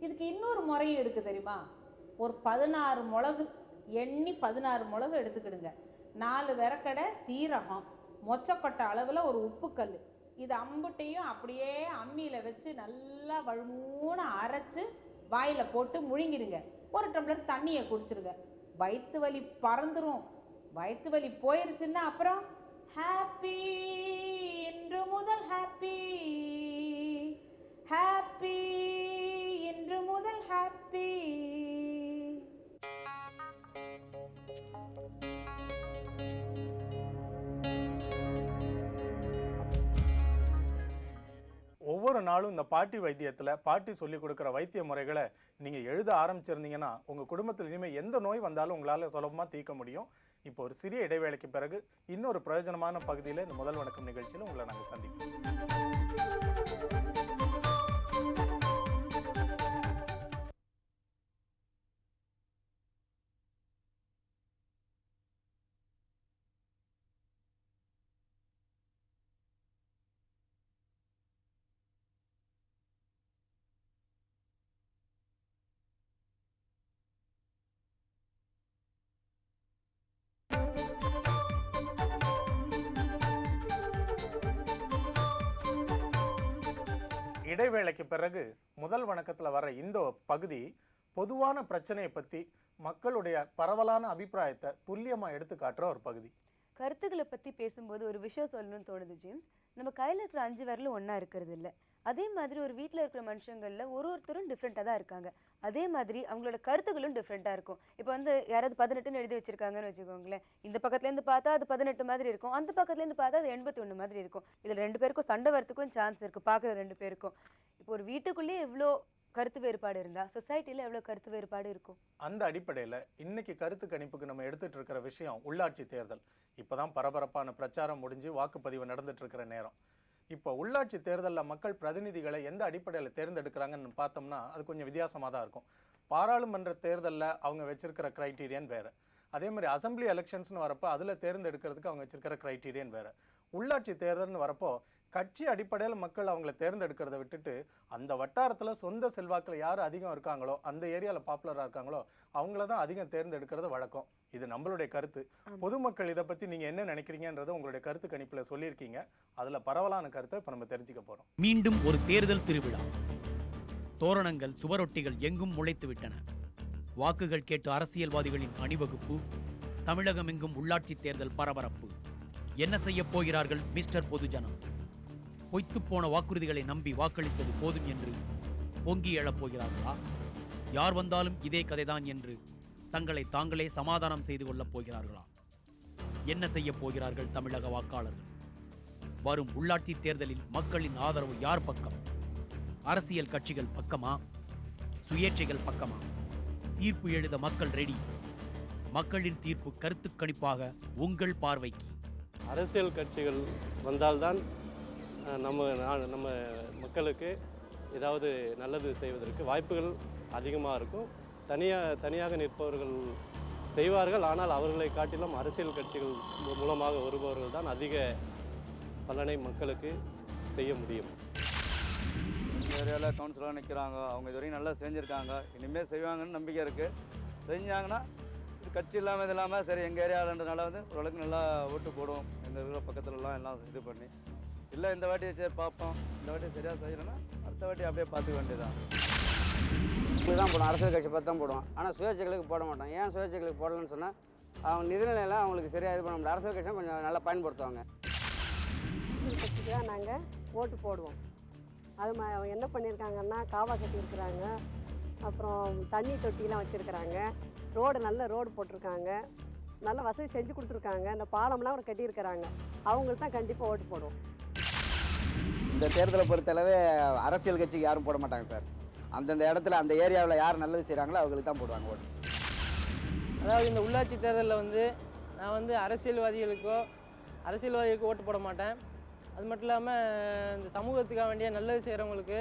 இதுக்கு இன்னொரு முறையும் இருக்கு தெரியுமா? ஒரு 16 மிளகு, எண்ணி 16 மிளகு எடுத்துக்கிடுங்க. 4 விரக்கடை சீரகம், மொச்சக்கொட்டை அளவில் ஒரு உப்புக்கல், இது அம்புட்டையும் அப்படியே அம்மியில் வச்சு நல்லா வழுமூணு அரைச்சி வாயில் போட்டு முழுங்கிடுங்க. 1 டம்ளர் தண்ணியை குடிச்சிருங்க. வயிற்று வலி பறந்துடும். வயிற்று வலி போயிருச்சுன்னா அப்புறம் ஹாப்பி, இன்று முதல் ஹாப்பி, ஹாப்பி, இன்று முதல் ஹாப்பி. ஒவ்வொரு நாளும் இந்த பாட்டி வைத்தியத்தில் பாட்டி சொல்லி கொடுக்குற வைத்திய முறைகளை நீங்கள் எழுத ஆரம்பிச்சிருந்தீங்கன்னா உங்கள் குடும்பத்தில் இனிமேல் எந்த நோய் வந்தாலும் உங்களால் சுலபமாக தீர்க்க முடியும். இப்போ ஒரு சிறிய இடைவேளைக்கு பிறகு இன்னொரு பிரயோஜனமான பகுதியில் இந்த முதல் வணக்கம் நிகழ்ச்சியில் உங்களை நாங்கள் சந்திப்போம். இடைவேளைக்கு பிறகு முதல் வணக்கத்தில் வர இந்த பகுதி பொதுவான பிரச்சனையை பற்றி மக்களுடைய பரவலான அபிப்பிராயத்தை துல்லியமாக எடுத்து காட்டுற ஒரு பகுதி. கருத்துக்களை பற்றி பேசும்போது ஒரு விஷயம் சொல்லணும்னு தோணுது ஜேம்ஸ். நம்ம கையில் இருக்கிற 5 விரலும் ஒன்றா இருக்கிறது இல்லை. அதே மாதிரி ஒரு வீட்டில் இருக்கிற மனுஷங்களில் ஒருத்தரும் டிஃப்ரெண்ட்டாக தான் இருக்காங்க. அதே மாதிரி அவங்களோட கருத்துக்களும் டிஃப்ரெண்ட்டாக இருக்கும். இப்போ வந்து யாராவது 18ன்னு எழுதி வச்சிருக்காங்கன்னு வச்சுக்கோங்களேன். இந்த பக்கத்துலேருந்து பார்த்தா அது 18 மாதிரி இருக்கும், அந்த பக்கத்துலேருந்து பார்த்தா அது 81 மாதிரி இருக்கும். இதில் 2 பேருக்கும் சண்டை வரத்துக்கும் சான்ஸ் இருக்குது, பார்க்குற 2 பேருக்கும். இப்போ ஒரு வீட்டுக்குள்ளேயே எவ்வளோ கருத்து வேறுபாடு இருந்தா சொசைட்டியில் எவ்வளோ கருத்து வேறுபாடு இருக்கும். அந்த அடிப்படையில் இன்னைக்கு கருத்து கணிப்புக்கு நம்ம எடுத்துட்டு இருக்கிற விஷயம் உள்ளாட்சி தேர்தல். இப்போதான் பரபரப்பான பிரச்சாரம் முடிஞ்சு வாக்குப்பதிவு நடந்துட்டு இருக்கிற நேரம். இப்போ உள்ளாட்சி தேர்தலில் மக்கள் பிரதிநிதிகளை எந்த அடிப்படையில் தேர்ந்தெடுக்கிறாங்கன்னு பார்த்தோம்னா அது கொஞ்சம் வித்தியாசமாக தான் இருக்கும். பாராளுமன்ற தேர்தலில் அவங்க வச்சிருக்கிற கிரைட்டீரியன் வேறு. அதே மாதிரி அசம்பிளி எலெக்ஷன்ஸ்னு வரப்போ அதில் தேர்ந்தெடுக்கிறதுக்கு அவங்க வச்சிருக்கிற கிரைட்டீரியன் வேறு. உள்ளாட்சி தேர்தல்னு வரப்போ கட்சி அடிப்படையில் மக்கள் அவங்கள தேர்ந்தெடுக்கிறத விட்டுட்டு அந்த வட்டாரத்தில் சொந்த செல்வாக்கில் யார் அதிகம் இருக்காங்களோ, அந்த ஏரியாவில் பாப்புலராக இருக்காங்களோ அவங்கள தான் அதிகம் தேர்ந்தெடுக்கிறது வழக்கம். இது நம்மளுடைய கருத்து. பொதுமக்கள் இதை பற்றி நீங்கள் என்ன நினைக்கிறீங்கன்றதை உங்களுடைய கருத்து கணிப்பில் சொல்லியிருக்கீங்க. அதில் பரவலான கருத்தை இப்போ நம்ம தெரிஞ்சுக்க போகிறோம். மீண்டும் ஒரு தேர்தல் திருவிழா. தோரணங்கள், சுவரொட்டிகள் எங்கும் முளைத்து விட்டன. வாக்குகள் கேட்டு அரசியல்வாதிகளின் அணிவகுப்பு தமிழகமெங்கும் உள்ளாட்சி தேர்தல் பரபரப்பு. என்ன செய்ய போகிறார்கள் மிஸ்டர் பொதுஜனம்? பொய்த்துப்போன வாக்குறுதிகளை நம்பி வாக்களித்தது போதும் என்று பொங்கி எழப் போகிறார்களா? யார் வந்தாலும் இதே கதைதான் என்று தங்களை தாங்களே சமாதானம் செய்து கொள்ளப் போகிறார்களா? என்ன செய்ய போகிறார்கள் தமிழக வாக்காளர்கள்? வரும் உள்ளாட்சி தேர்தலில் மக்களின் ஆதரவு யார் பக்கம்? அரசியல் கட்சிகள் பக்கமா, சுயேட்சைகள் பக்கமா? தீர்ப்பு எழுத மக்கள் ரெடி. மக்களின் தீர்ப்பு கருத்து கணிப்பாக உங்கள் பார்வைக்கு. அரசியல் கட்சிகள் வந்தால்தான் நம்ம மக்களுக்கு ஏதாவது நல்லது செய்வதற்கு வாய்ப்புகள் அதிகமாக இருக்கும். தனியாக நிற்பவர்கள் செய்வார்கள். ஆனால் அவர்களை காட்டிலும் அரசியல் கட்சிகள் மூலமாக வருபவர்கள் தான் அதிக பலனை மக்களுக்கு செய்ய முடியும். இந்த ஏரியாவில் கவுன்சிலராக நிற்கிறாங்க, அவங்க இது வரைக்கும் நல்லா செஞ்சுருக்காங்க, இனிமேல் செய்வாங்கன்னு நம்பிக்கை இருக்குது. செஞ்சாங்கன்னா இது கட்சி இல்லாமல் இது இல்லாமல் சரி எங்கள் ஏரியாவிலன்றனால வந்து ஓரளவுக்கு நல்லா ஓட்டு போடும். எங்கள் இருக்கிற பக்கத்துலலாம் எல்லாம் இது பண்ணி இல்லை இந்த வாட்டி சரி பார்ப்போம், இந்த வாட்டி சரியாக செய்யலைன்னா அடுத்த வாட்டி அப்படியே பார்த்துக்க வேண்டியதான். தான் போடுவோம், அரசியல் கட்சி பார்த்து தான் போடுவோம். ஆனால் சுயேட்சைகளுக்கு போட மாட்டோம். ஏன் சுயேட்சைகளுக்கு போடலன்னு சொன்னால் அவங்க நிதிநிலையெல்லாம் அவங்களுக்கு சரியாக இது பண்ண முடியாது. அரசியல் கட்சியும் கொஞ்சம் நல்லா பயன்படுத்துவாங்க. அரசியல் கட்சிக்கு தான் நாங்கள் ஓட்டு போடுவோம். அது அவங்க என்ன பண்ணியிருக்காங்கன்னா காவா கட்டியிருக்கிறாங்க, அப்புறம் தண்ணி தொட்டிலாம் வச்சுருக்கிறாங்க, நல்ல ரோடு போட்டிருக்காங்க, நல்ல வசதி செஞ்சு கொடுத்துருக்காங்க, இந்த பாலம்லாம் கூட கட்டியிருக்கிறாங்க. அவங்களுக்கு தான் கண்டிப்பாக ஓட்டு போடுவோம். இந்த தேர்தலை பொறுத்தளவு அரசியல் கட்சிக்கு யாரும் போட மாட்டாங்க சார். அந்தந்த இடத்துல அந்த ஏரியாவில் யார் நல்லது செய்கிறாங்களோ அவங்களுக்கு தான் போடுவாங்க ஓட்டு. அதாவது இந்த உள்ளாட்சி தேர்தலில் வந்து நான் வந்து அரசியல்வாதிகளுக்கு ஓட்டு போட மாட்டேன். அது மட்டும் இல்லாமல் இந்த சமூகத்துக்காக வேண்டிய நல்லது செய்கிறவங்களுக்கு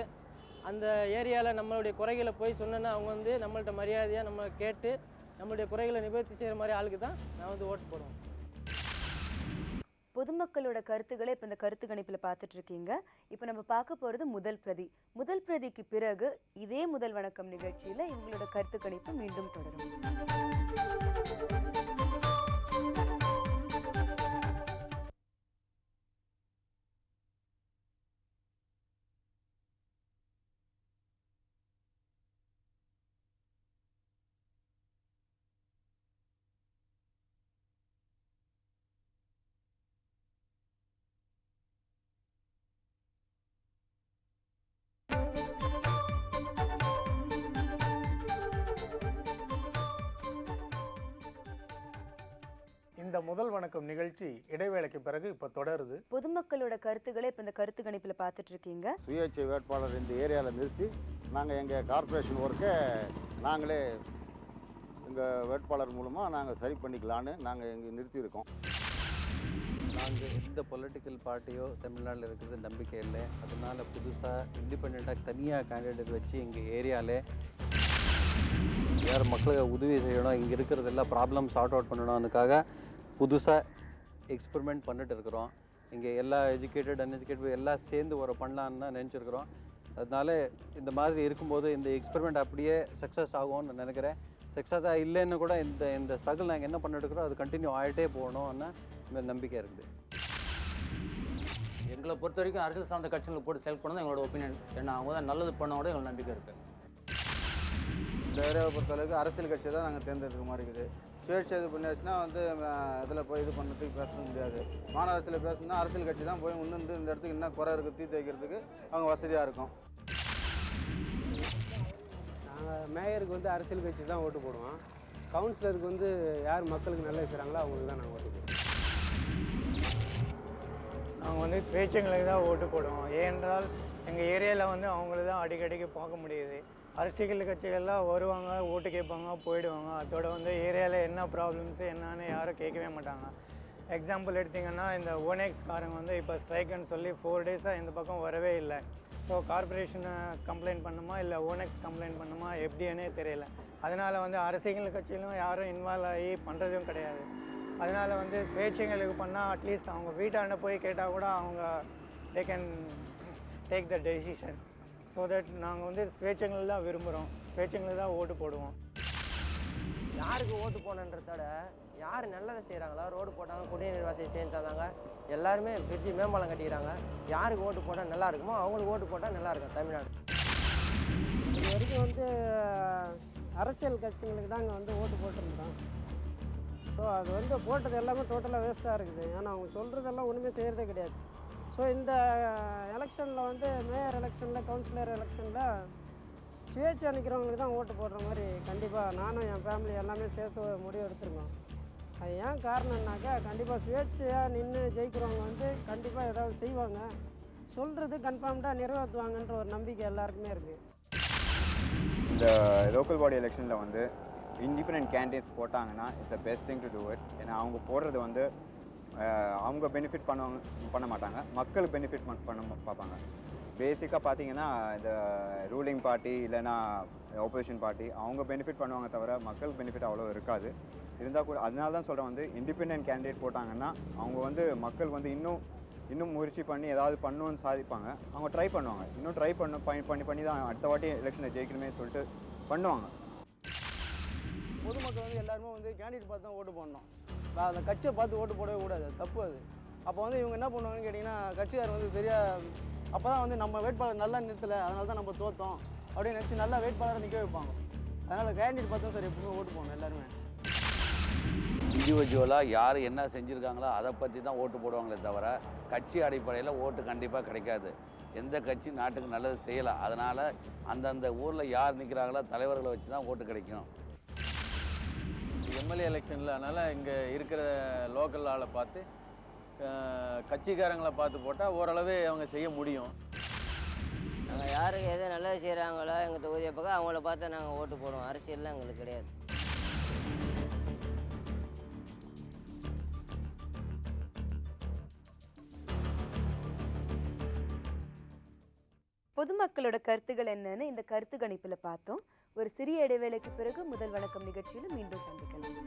அந்த ஏரியாவில் நம்மளுடைய குறைகளை போய் சொன்னேன்னா அவங்க வந்து நம்மள்ட்ட மரியாதையாக நம்ம கேட்டு நம்மளுடைய குறைகளை நிவர்த்தி செய்கிற மாதிரி ஆளுக்கு தான் நான் வந்து ஓட்டு போடுவேன். பொதுமக்களோட கருத்துக்களை இப்போ இந்த கருத்து கணிப்பில் பார்த்துட்டு இருக்கீங்க. இப்போ நம்ம பார்க்க போகிறது முதல் பிரதிக்கு பிறகு இதே முதல் வணக்கம் நிகழ்ச்சியில் இவங்களோட கருத்து கணிப்பு மீண்டும் தொடரும். இந்த முதல் வணக்கம் நிகழ்ச்சி இடைவேளைக்கு பிறகு இப்போ தொடருது. பொதுமக்களோட கருத்துக்களை இப்போ இந்த கருத்து கணிப்பில் பார்த்துட்டு இருக்கீங்க. சுயேட்சை வேட்பாளர் இந்த ஏரியாவில் நிறுத்தி நாங்கள் எங்கள் கார்ப்பரேஷன் ஒர்க்கை நாங்களே எங்கள் வேட்பாளர் மூலமாக நாங்கள் சரி பண்ணிக்கலான்னு நாங்கள் இங்கே நிறுத்தியிருக்கோம். நாங்கள் எந்த பொலிட்டிக்கல் பார்ட்டியோ தமிழ்நாட்டில் இருக்கிறது நம்பிக்கை இல்லை. அதனால் புதுசாக இண்டிபெண்ட்டாக தனியாக கேண்டிடேட் வச்சு எங்கள் ஏரியாவில் யார் மக்களுக்கு உதவி செய்யணும், இங்கே இருக்கிறதெல்லாம் ப்ராப்ளம் சார்ட் அவுட் பண்ணணும். அதுக்காக புதுசாக எக்ஸ்பெரிமெண்ட் பண்ணிட்டு இருக்கிறோம். இங்கே எல்லா எஜுகேட்டட் அன்எஜுகேட்டட் எல்லாம் சேர்ந்து ஒரு பண்ணலான்னு தான் நினச்சிருக்கிறோம். அதனால இந்த மாதிரி இருக்கும்போது இந்த எக்ஸ்பெரிமெண்ட் அப்படியே சக்ஸஸ் ஆகும்னு நான் நினைக்கிறேன். சக்ஸஸாக இல்லைன்னு கூட இந்த ஸ்ட்ரகிள் நாங்கள் என்ன பண்ணிட்டு இருக்கிறோம் அது கண்டினியூ ஆகிட்டே போகணும்னு இந்த நம்பிக்கை இருக்குது. எங்களை பொறுத்த வரைக்கும் அரசியல் சார்ந்த கட்சிகளை போட்டு செலக்ட் பண்ணதான் எங்களோட ஒப்பீனியன். ஏன்னா அவங்க தான் நல்லது பண்ணோட எங்களுக்கு நம்பிக்கை இருக்குது. இந்த ஏரியாவை பொறுத்தளவுக்கு அரசியல் கட்சி தான் நாங்கள் தேர்ந்தெடுக்கிற மாதிரி இருக்குது. சுயேட்சை இது பண்ணியாச்சுன்னா வந்து இதில் போய் இது பண்ணுறதுக்கு பேச முடியாது. மாநகரத்தில் பேசணும்னா அரசியல் கட்சி தான் போய் முன்னு இந்த இடத்துக்கு என்ன குறை இருக்குது தீர்த்து வைக்கிறதுக்கு அவங்க வசதியாக இருக்கும். நாங்கள் மேயருக்கு வந்து அரசியல் கட்சி தான் ஓட்டு போடுவோம். கவுன்சிலருக்கு வந்து யார் மக்களுக்கு நல்லது செய்கிறாங்களோ அவங்களுக்கு தான் நாங்கள் ஓட்டு போடுவோம். நாங்கள் வந்து சுயேட்சைகளுக்கு தான் ஓட்டு போடுவோம். ஏனென்றால் எங்கள் ஏரியாவில் வந்து அவங்கள தான் அடிக்கடிக்கு பார்க்க முடியுது. அரசியல் கட்சிகள்லாம் வருவாங்க, ஓட்டு கேட்பாங்க, போயிடுவாங்க. அதோட வந்து ஏரியாவில் என்ன ப்ராப்ளம்ஸு என்னன்னு யாரும் கேட்கவே மாட்டாங்க. எக்ஸாம்பிள் எடுத்திங்கன்னா இந்த ஓனெக்ஸ் காரங்க வந்து இப்போ ஸ்ட்ரைக்குன்னு சொல்லி 4 டேஸாக இந்த பக்கம் வரவே இல்லை. ஸோ கார்பரேஷனை கம்ப்ளைண்ட் பண்ணுமா இல்லை ஓனெக்ஸ் கம்ப்ளைண்ட் பண்ணுமா எப்படின்னே தெரியல. அதனால் வந்து அரசியல் கட்சியிலும் யாரும் இன்வால்வ் ஆகி பண்ணுறதும் கிடையாது. அதனால் வந்து சுயேட்சைகளுக்கு பண்ணால் அட்லீஸ்ட் அவங்க வீட்டாண்ட போய் கேட்டால் கூட அவங்க they can take the decision. So that நாங்கள் வந்து சுயேட்சைகள் தான் விரும்புகிறோம், சுயேட்சைகள் தான் ஓட்டு போடுவோம். யாருக்கு ஓட்டு போனன்றதோட யார் நல்லதை செய்கிறாங்களோ, ரோடு போட்டாங்க, குடிநீர் வசதி செஞ்சு தந்தாங்க, எல்லாருமே பிரிட்ஜு மேம்பாலம் கட்டிக்கிறாங்க, யாருக்கு ஓட்டு போட்டால் நல்லா இருக்குமோ அவங்களுக்கு ஓட்டு போட்டால் நல்லா இருக்கும் தமிழ்நாடு. இது வரைக்கும் வந்து அரசியல் கட்சிகளுக்கு தாங்க வந்து ஓட்டு போட்டுருந்தோம். ஸோ அது வந்து போட்டது எல்லாமே டோட்டலாக வேஸ்ட்டாக இருக்குது. ஏன்னா அவங்க சொல்கிறதெல்லாம் ஒன்றுமே செய்கிறதே கிடையாது. ஸோ இந்த எலெக்ஷனில் வந்து மேயர் எலெக்ஷனில், கவுன்சிலர் எலெக்ஷனில் சுயேட்சை நிற்கிறவங்களுக்கு தான் ஓட்டு போடுற மாதிரி கண்டிப்பாக நானும் என் ஃபேமிலி எல்லாமே சேர்த்து முடிவு எடுத்துருக்கோம். அது ஏன் காரணம்னாக்கா, கண்டிப்பாக சுயேட்சையாக நின்று ஜெயிக்கிறவங்க வந்து கண்டிப்பாக ஏதாவது செய்வாங்க, சொல்கிறது கன்ஃபார்ம்டாக நிறைவேற்றுவாங்கன்ற ஒரு நம்பிக்கை எல்லாருக்குமே இருக்குது. இந்த லோக்கல் பாடி எலெக்ஷனில் வந்து இண்டிபெண்டன்ட் கேண்டிடேட்ஸ் போட்டாங்கன்னா it's a best thing to do it. ஏன்னா அவங்க போடுறது வந்து அவங்க பெனிஃபிட் பண்ண மாட்டாங்க, மக்களுக்கு பெனிஃபிட் பண்ண பார்ப்பாங்க. பேசிக்காக பார்த்தீங்கன்னா இந்த ரூலிங் பார்ட்டி இல்லைன்னா ஆப்போசிஷன் பார்ட்டி அவங்க பெனிஃபிட் பண்ணுவாங்க தவிர மக்களுக்கு பெனிஃபிட் அவ்வளோ இருக்காது. இருந்தால் கூட அதனால தான் சொல்கிறேன், வந்து இண்டிபெண்டன்ட் கேண்டிடேட் போட்டாங்கன்னா அவங்க வந்து மக்கள் வந்து இன்னும் முயற்சி பண்ணி ஏதாவது பண்ணணும்னு சாதிப்பாங்க. அவங்க ட்ரை பண்ணுவாங்க, இன்னும் ட்ரை பண்ணி தான் அடுத்த வாட்டி எலெக்ஷனில் ஜெயிக்கணுமே சொல்லிட்டு பண்ணுவாங்க. பொதுமக்கள் வந்து எல்லாருமே வந்து கேண்டிடேட் பார்த்து தான் ஓட்டு போடணும். அந்த கட்சியை பார்த்து ஓட்டு போடவே கூடாது, தப்பு அது. அப்போ வந்து இவங்க என்ன பண்ணுவாங்கன்னு கேட்டிங்கன்னா, கட்சியார் வந்து அப்போ தான் வந்து நம்ம வேட்பாளர் நல்லா நிறுத்தலை, அதனால தான் நம்ம தோற்றோம் அப்படின்னு நினச்சி நல்லா வேட்பாளரை நிற்க வைப்பாங்க. அதனால் கேண்டிடேட் பார்த்து தான் சார் எப்பவுமே ஓட்டு போடணும் எல்லாருமே. இண்டிவிஜுவலாக யார் என்ன செஞ்சுருக்காங்களோ அதை பற்றி தான் ஓட்டு போடுவாங்களே தவிர கட்சி அடிப்படையில் ஓட்டு கண்டிப்பாக கிடைக்காது. எந்த கட்சி நாட்டுக்கு நல்லது செய்யலாம், அதனால் அந்தந்த ஊரில் யார் நிற்கிறாங்களோ தலைவர்களை வச்சு தான் ஓட்டு கிடைக்கும். எம்எல்ஏ எலெக்ஷனில் அதனால் இங்கே இருக்கிற லோக்கல் ஆளை பார்த்து கட்சிக்காரங்களை பார்த்து போட்டால் ஓரளவு அவங்க செய்ய முடியும். நாங்கள் யாருக்கு எது நல்லது செய்கிறாங்களோ எங்கள் தொகுதியை பக்கம் அவங்கள பார்த்து நாங்கள் ஓட்டு போடுவோம். அரசியல்லாம் எங்களுக்கு கிடையாது. பொதுமக்களோட கருத்துக்கள் என்னன்னு இந்த கருத்து கணிப்புல பார்த்தோம். ஒரு சிறிய இடைவேளைக்கு பிறகு முதல் வணக்கம் நிகழ்ச்சியில மீண்டும் சந்திக்கலாம்.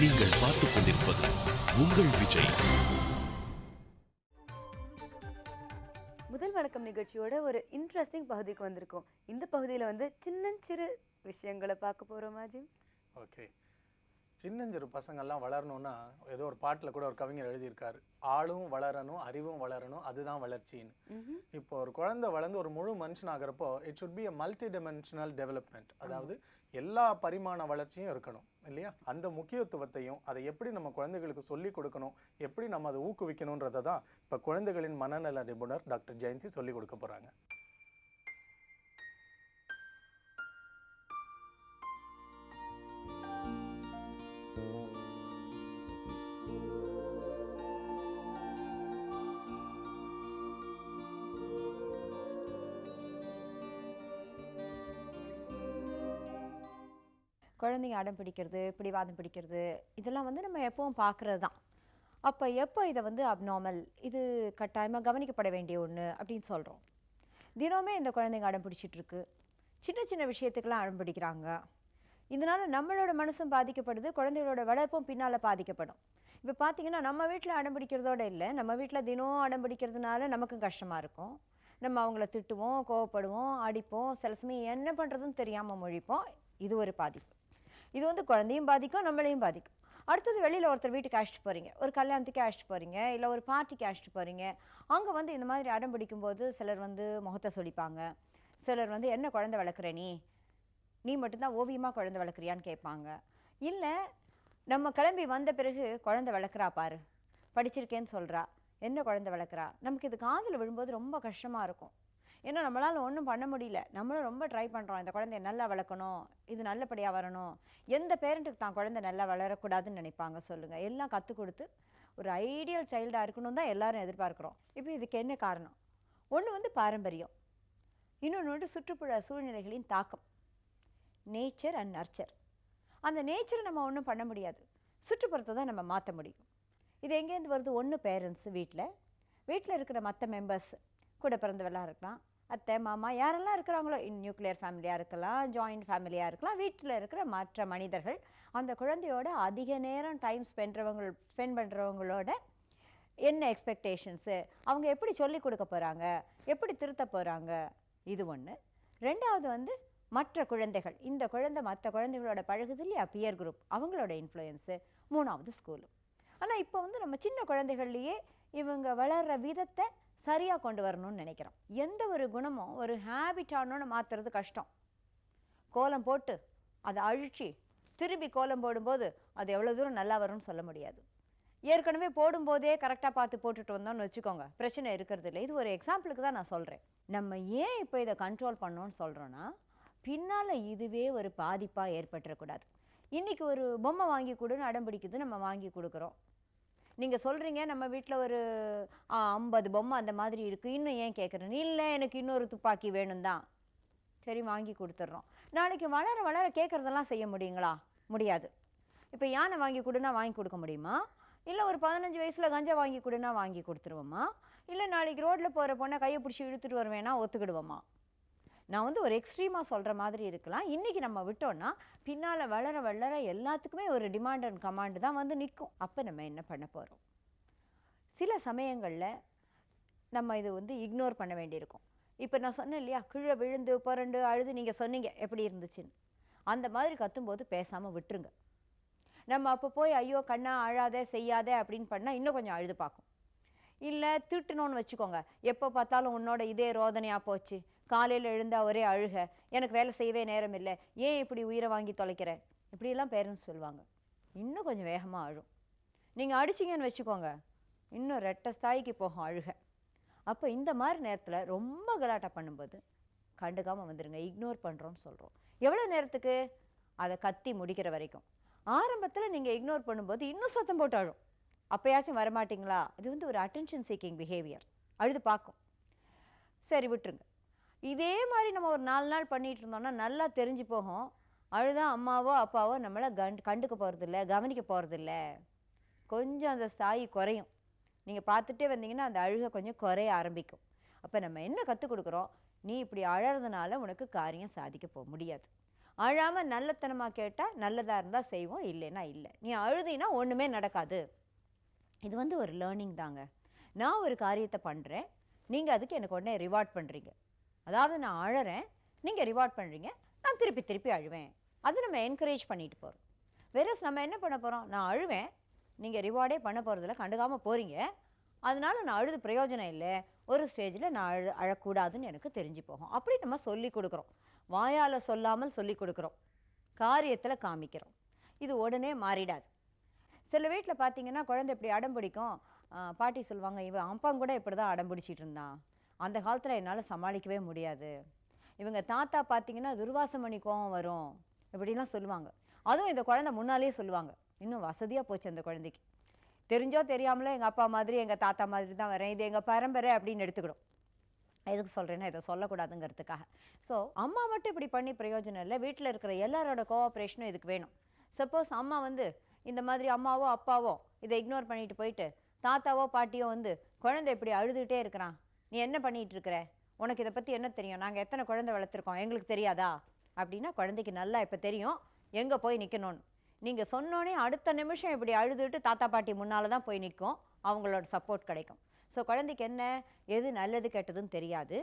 நீங்கள் பார்த்துக் கொண்டிருப்பது உங்கள் விஜய். முதல் வணக்கம் நிகழ்ச்சியோட ஒரு இன்ட்ரெஸ்டிங் பகுதிக்கு வந்திருக்கோம். இந்த பகுதியில் வந்து சின்னஞ்சிறு விஷயங்களை பார்க்க போகிறோம். Gym, okay. சின்னஞ்சிறு பசங்கள்லாம் வளரணும்னா ஏதோ ஒரு பாட்டில் கூட ஒரு கவிஞர் எழுதியிருக்காரு, ஆளும் வளரணும், அறிவும் வளரணும், அதுதான் வளர்ச்சின்னு. இப்போ ஒரு குழந்தை வளர்ந்து ஒரு முழு மனுஷன் ஆகிறப்போ it should be a multi dimensional development. அதாவது எல்லா பரிமாண வளர்ச்சியும் இருக்கணும் இல்லையா? அந்த முக்கியத்துவத்தையும் அதை எப்படி நம்ம குழந்தைகளுக்கு சொல்லி கொடுக்கணும், எப்படி நம்ம அதை ஊக்குவிக்கணுன்றதை தான் இப்போ குழந்தைகளின் மனநல நிபுணர் டாக்டர் ஜெயந்தி சொல்லி கொடுக்க போகிறாங்க. குழந்தைங்க அடம் பிடிக்கிறது, பிடிவாதம் பிடிக்கிறது, இதெல்லாம் வந்து நம்ம எப்பவும் பார்க்குறது தான். அப்போ எப்போ இதை வந்து அப்நார்மல், இது கட்டாயமாக கவனிக்கப்பட வேண்டிய ஒன்று அப்படின்னு சொல்கிறோம். தினமே இந்த குழந்தைங்க அடம் பிடிச்சிட்ருக்கு, சின்ன சின்ன விஷயத்துக்கெல்லாம் அடம் பிடிக்கிறாங்க. இதனால் நம்மளோட மனசும் பாதிக்கப்படுது, குழந்தைகளோட வளர்ப்பும் பின்னால் பாதிக்கப்படும். இப்போ பார்த்தீங்கன்னா நம்ம வீட்டில் அடம் பிடிக்கிறதோட இல்லை, நம்ம வீட்டில் தினம் அடம் பிடிக்கிறதுனால நமக்கும் கஷ்டமாக இருக்கும். நம்ம அவங்கள திட்டுவோம், கோவப்படுவோம், அடிப்போம், சில சமயம் என்ன பண்ணுறதுன்னு தெரியாமல் முழிப்போம். இது ஒரு பாதிப்பு. இது வந்து குழந்தையும் பாதிக்கும், நம்மளையும் பாதிக்கும். அடுத்தது வெளியில் ஒருத்தர் வீட்டுக்கு அழைச்சிட்டு போகிறீங்க, ஒரு கல்யாணத்துக்கு அழைச்சிட்டு போகிறீங்க, இல்லை ஒரு பார்ட்டிக்கு அழைச்சிட்டு போகிறீங்க. அங்கே வந்து இந்த மாதிரி அடம் பிடிக்கும்போது சிலர் வந்து முகத்தை சொல்லிப்பாங்க, சிலர் வந்து என்ன குழந்தை வளர்க்குற நீ மட்டும்தான் ஓவியமாக குழந்தை வளர்க்குறியான்னு கேட்பாங்க. இல்லை நம்ம கிளம்பி வந்த பிறகு குழந்தை வளர்க்குறா பாரு, படிச்சிருக்கேன்னு சொல்கிறா, என்ன குழந்தை வளர்க்குறா. நமக்கு இது காதில் விழும்போது ரொம்ப கஷ்டமாக இருக்கும். ஏன்னா நம்மளால் ஒன்றும் பண்ண முடியல, நம்மளும் ரொம்ப ட்ரை பண்ணுறோம் இந்த குழந்தைய நல்லா வளர்க்கணும், இது நல்லபடியாக வரணும். எந்த பேரண்ட்டுக்கு தான் குழந்தை நல்லா வளரக்கூடாதுன்னு நினைப்பாங்க சொல்லுங்கள்? எல்லாம் கற்றுக் கொடுத்து ஒரு ஐடியல் சைல்டாக இருக்கணும் தான் எல்லாரும் எதிர்பார்க்குறோம். இப்போ இதுக்கு என்ன காரணம்? ஒன்று வந்து பாரம்பரியம், இன்னொன்று வந்து சுற்றுப்புற சூழ்நிலைகளின் தாக்கம், நேச்சர் அண்ட் நர்ச்சர். அந்த நேச்சரை நம்ம ஒன்றும் பண்ண முடியாது, சுற்றுப்புறத்தை தான் நம்ம மாற்ற முடியும். இது எங்கேருந்து வருது? ஒன்று பேரண்ட்ஸு, வீட்டில் இருக்கிற மற்ற மெம்பர்ஸ், கூட பிறந்தவெல்லாம் இருக்கலாம், அத்தை மாமா யாரெல்லாம் இருக்கிறாங்களோ, நியூக்ளியர் ஃபேமிலியாக இருக்கலாம், ஜாயிண்ட் ஃபேமிலியாக இருக்கலாம், வீட்டில் இருக்கிற மற்ற மனிதர்கள் அந்த குழந்தையோட அதிக நேரம் டைம் ஸ்பெண்ட் பண்ணுறவங்களோட என்ன எக்ஸ்பெக்டேஷன்ஸு, அவங்க எப்படி சொல்லி கொடுக்க போகிறாங்க, எப்படி திருத்த போகிறாங்க, இது ஒன்று. ரெண்டாவது வந்து மற்ற குழந்தைகள், இந்த குழந்தை மற்ற குழந்தைகளோட பழகுது இல்லையா, பியர் குரூப், அவங்களோட இன்ஃப்ளூயன்ஸு. மூணாவது ஸ்கூலும். ஆனால் இப்போ வந்து நம்ம சின்ன குழந்தைகள்லேயே இவங்க வளர்கிற விதத்தை சரியாக கொண்டு வரணும்னு நினைக்கிறோம். எந்த ஒரு குணமும் ஒரு ஹேபிட்டானோன்னு மாற்றுறது கஷ்டம். கோலம் போட்டு அதை அழிச்சு திருப்பி கோலம் போடும்போது அது எவ்வளோ தூரம் நல்லா வரும்னு சொல்ல முடியாது. ஏற்கனவே போடும்போதே கரெக்டாக பார்த்து போட்டுட்டு வந்தோம்னு வச்சுக்கோங்க, பிரச்சனை இருக்கிறது இல்லை. இது ஒரு எக்ஸாம்பிளுக்கு தான் நான் சொல்கிறேன். நம்ம ஏன் இப்போ இதை கண்ட்ரோல் பண்ணோன்னு சொல்கிறோன்னா, பின்னால் இதுவே ஒரு பாதிப்பாக ஏற்பட்டுறக்கூடாது. இன்றைக்கி ஒரு பொம்மை வாங்கி கொடுன்னு அடம் பிடிக்குது, நம்ம வாங்கி கொடுக்குறோம். நீங்கள் சொல்கிறீங்க நம்ம வீட்டில் ஒரு 50 பொம்மை அந்த மாதிரி இருக்குது, இன்னும் ஏன் கேட்குறேன்னு. இல்லை, எனக்கு இன்னொரு துப்பாக்கி வேணும் தான். சரி, வாங்கி கொடுத்துட்றோம். நாளைக்கு வளர வளர கேட்குறதெல்லாம் செய்ய முடியுங்களா? முடியாது. இப்போ யானை வாங்கி கொடுன்னா வாங்கி கொடுக்க முடியுமா? இல்லை ஒரு 15 வயசில் கஞ்சா வாங்கி கொடுன்னா வாங்கி கொடுத்துருவோமா? இல்லை நாளைக்கு ரோட்டில் போகிற பொண்ணை கையை பிடிச்சி இழுத்துட்டு வருவேன்னா ஒத்துக்கிடுவோமா? நான் வந்து ஒரு எக்ஸ்ட்ரீமாக சொல்கிற மாதிரி இருக்கலாம். இன்றைக்கி நம்ம விட்டோன்னா பின்னால் வளர வளர எல்லாத்துக்குமே ஒரு டிமாண்ட் அண்ட் கமாண்டு தான் வந்து நிற்கும். அப்போ நம்ம என்ன பண்ண போகிறோம்? சில சமயங்களில் நம்ம இது வந்து இக்னோர் பண்ண வேண்டியிருக்கும். இப்போ நான் சொன்னேன் இல்லையா, கீழே விழுந்து புரண்டு அழுது நீங்கள் சொன்னீங்க எப்படி இருந்துச்சுன்னு. அந்த மாதிரி கத்தும்போது பேசாமல் விட்டுருங்க. நம்ம அப்போ போய் ஐயோ கண்ணா அழாதே செய்யாதே அப்படின்னு பண்ணால் இன்னும் கொஞ்சம் அழுது பார்க்கும். இல்லை திட்டுனோன்னு வச்சுக்கோங்க, எப்போ பார்த்தாலும் உன்னோட இதே ரோதனையாக போச்சு, காலையில் எழுந்தால் ஒரே அழுக, எனக்கு வேலை செய்யவே நேரம் இல்லை, ஏன் இப்படி உயிரை வாங்கி தொலைக்கிற, இப்படியெல்லாம் பேரண்ட்ஸ் சொல்லுவாங்க. இன்னும் கொஞ்சம் வேகமாக அழும். நீங்கள் அடிச்சிங்கன்னு வச்சுக்கோங்க, இன்னும் ரெட்டை ஸ்தாய்க்கு போகும் அழுக. அப்போ இந்த மாதிரி நேரத்தில் ரொம்ப கலாட்டா பண்ணும்போது கண்டுக்காமல் வந்துடுங்க. இக்னோர் பண்ணுறோன்னு சொல்கிறோம். எவ்வளோ நேரத்துக்கு? அதை கத்தி முடிக்கிற வரைக்கும். ஆரம்பத்தில் நீங்கள் இக்னோர் பண்ணும்போது இன்னும் சத்தம் போட்டு அழும். அப்போயாச்சும் வரமாட்டிங்களா? இது வந்து ஒரு அட்டென்ஷன் சீக்கிங் பிஹேவியர். அழுது பார்க்கும். சரி, விட்டுருங்க. இதே மாதிரி நம்ம ஒரு 4 நாள் பண்ணிகிட்டு இருந்தோம்னா நல்லா தெரிஞ்சு போகும், அழுதான் அம்மாவோ அப்பாவோ நம்மளை கண்டுக்க போகிறதில்ல, கவனிக்க போகிறதில்ல. கொஞ்சம் அந்த ஸ்தாயி குறையும். நீங்கள் பார்த்துட்டே வந்தீங்கன்னா அந்த அழுகை கொஞ்சம் குறைய ஆரம்பிக்கும். அப்போ நம்ம என்ன கற்றுக் கொடுக்குறோம்? நீ இப்படி அழறதுனால உனக்கு காரியம் சாதிக்க முடியாது. அழாமல் நல்லத்தனமாக கேட்டால் நல்லதாக இருந்தால் செய்வோம், இல்லைன்னா இல்லை. நீ அழுதினா ஒன்றுமே நடக்காது. இது வந்து ஒரு லேர்னிங் தாங்க. நான் ஒரு காரியத்தை பண்ணுறேன், நீங்கள் அதுக்கு எனக்கு உடனே ரிவார்ட் பண்ணுறீங்க. அதாவது நான் அழறேன், நீங்கள் ரிவார்ட் பண்ணுறீங்க, நான் திருப்பி திருப்பி அழுவேன். அது நம்ம என்கரேஜ் பண்ணிட்டு போகிறோம். வேறஸ் நம்ம என்ன பண்ண போகிறோம்? நான் அழுவேன், நீங்கள் ரிவார்டே பண்ண போகிறதில்ல, கண்டுக்காமல் போகிறீங்க, அதனால நான் அழுது பிரயோஜனம் இல்லை, ஒரு ஸ்டேஜில் நான் அழக்கூடாதுன்னு எனக்கு தெரிஞ்சு போகும். அப்படி நம்ம சொல்லி கொடுக்குறோம். வாயால் சொல்லாமல் சொல்லி கொடுக்குறோம், காரியத்தில் காமிக்கிறோம். இது உடனே மாறிடாது. சில வீட்டில் பார்த்தீங்கன்னா குழந்தை இப்படி அடம் பிடிக்கும், பாட்டி சொல்லுவாங்க, இவன் அப்பாங்க கூட இப்படி தான் அடம் பிடிச்சிட்டு இருந்தான், அந்த காலத்தில் என்னால் சமாளிக்கவே முடியாது. இவங்க தாத்தா பார்த்தீங்கன்னா துர்வாசம் பண்ணி கோவம் வரும், இப்படிலாம் சொல்லுவாங்க. அதுவும் இந்த குழந்தை முன்னாலேயே சொல்லுவாங்க. இன்னும் வசதியாக போச்சு அந்த குழந்தைக்கு. தெரிஞ்சோ தெரியாமலே எங்கள் அப்பா மாதிரி எங்கள் தாத்தா மாதிரி தான் வரேன், இது எங்கள் பரம்பரை அப்படின்னு எடுத்துக்கிடும். எதுக்கு சொல்கிறேன்னா இதை சொல்லக்கூடாதுங்கிறதுக்காக. ஸோ அம்மா மட்டும் இப்படி பண்ணி பிரயோஜனம் இல்லை, வீட்டில் இருக்கிற எல்லாரோட கோஆப்ரேஷனும் இதுக்கு வேணும். சப்போஸ் அம்மா வந்து இந்த மாதிரி அம்மாவோ அப்பாவோ இதை இக்னோர் பண்ணிட்டு போயிட்டு தாத்தாவோ பாட்டியோ வந்து குழந்தை இப்படி அழுதுகிட்டே இருக்கிறான், நீ என்ன பண்ணிகிட்டு இருக்கிற, உனக்கு இதை பற்றி என்ன தெரியும், நாங்கள் எத்தனை குழந்தை வளர்த்துருக்கோம், எங்களுக்கு தெரியாதா அப்படின்னா குழந்தைக்கு நல்லா இப்போ தெரியும் எங்கே போய் நிற்கணும்னு. நீங்கள் சொன்னோன்னே அடுத்த நிமிஷம் இப்படி அழுதுட்டு தாத்தா பாட்டி முன்னால் தான் போய் நிற்கும், அவங்களோட சப்போர்ட் கிடைக்கும். ஸோ குழந்தைக்கு என்ன எது நல்லது கெட்டதுன்னு தெரியாது.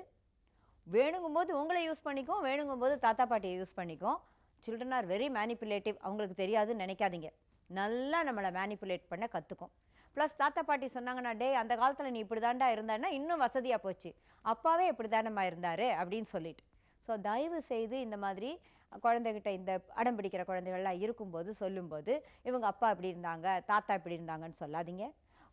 வேணுங்கும்போது உங்களை யூஸ் பண்ணிக்கும், வேணுங்கும்போது தாத்தா பாட்டியை யூஸ் பண்ணிக்கும். சில்ட்ரன் ஆர் வெரி மேனிப்புலேட்டிவ், அவங்களுக்கு தெரியாதுன்னு நினைக்காதீங்க. நல்லா நம்மளை மேனிப்புலேட் பண்ண கற்றுக்கும். ப்ளஸ் தாத்தா பாட்டி சொன்னாங்கன்னா, டே அந்த காலத்தில் நீ இப்படி தாண்டா இருந்தான்னா இன்னும் வசதியாக போச்சு, அப்பாவே இப்படி தானம்மா இருந்தார் அப்படின்னு சொல்லிட்டு. ஸோ தயவு செய்து இந்த மாதிரி குழந்தைகிட்ட இந்த அடம் பிடிக்கிற குழந்தைகள்லாம் இருக்கும்போது சொல்லும்போது இவங்க அப்பா இப்படி இருந்தாங்க தாத்தா இப்படி இருந்தாங்கன்னு சொல்லாதீங்க.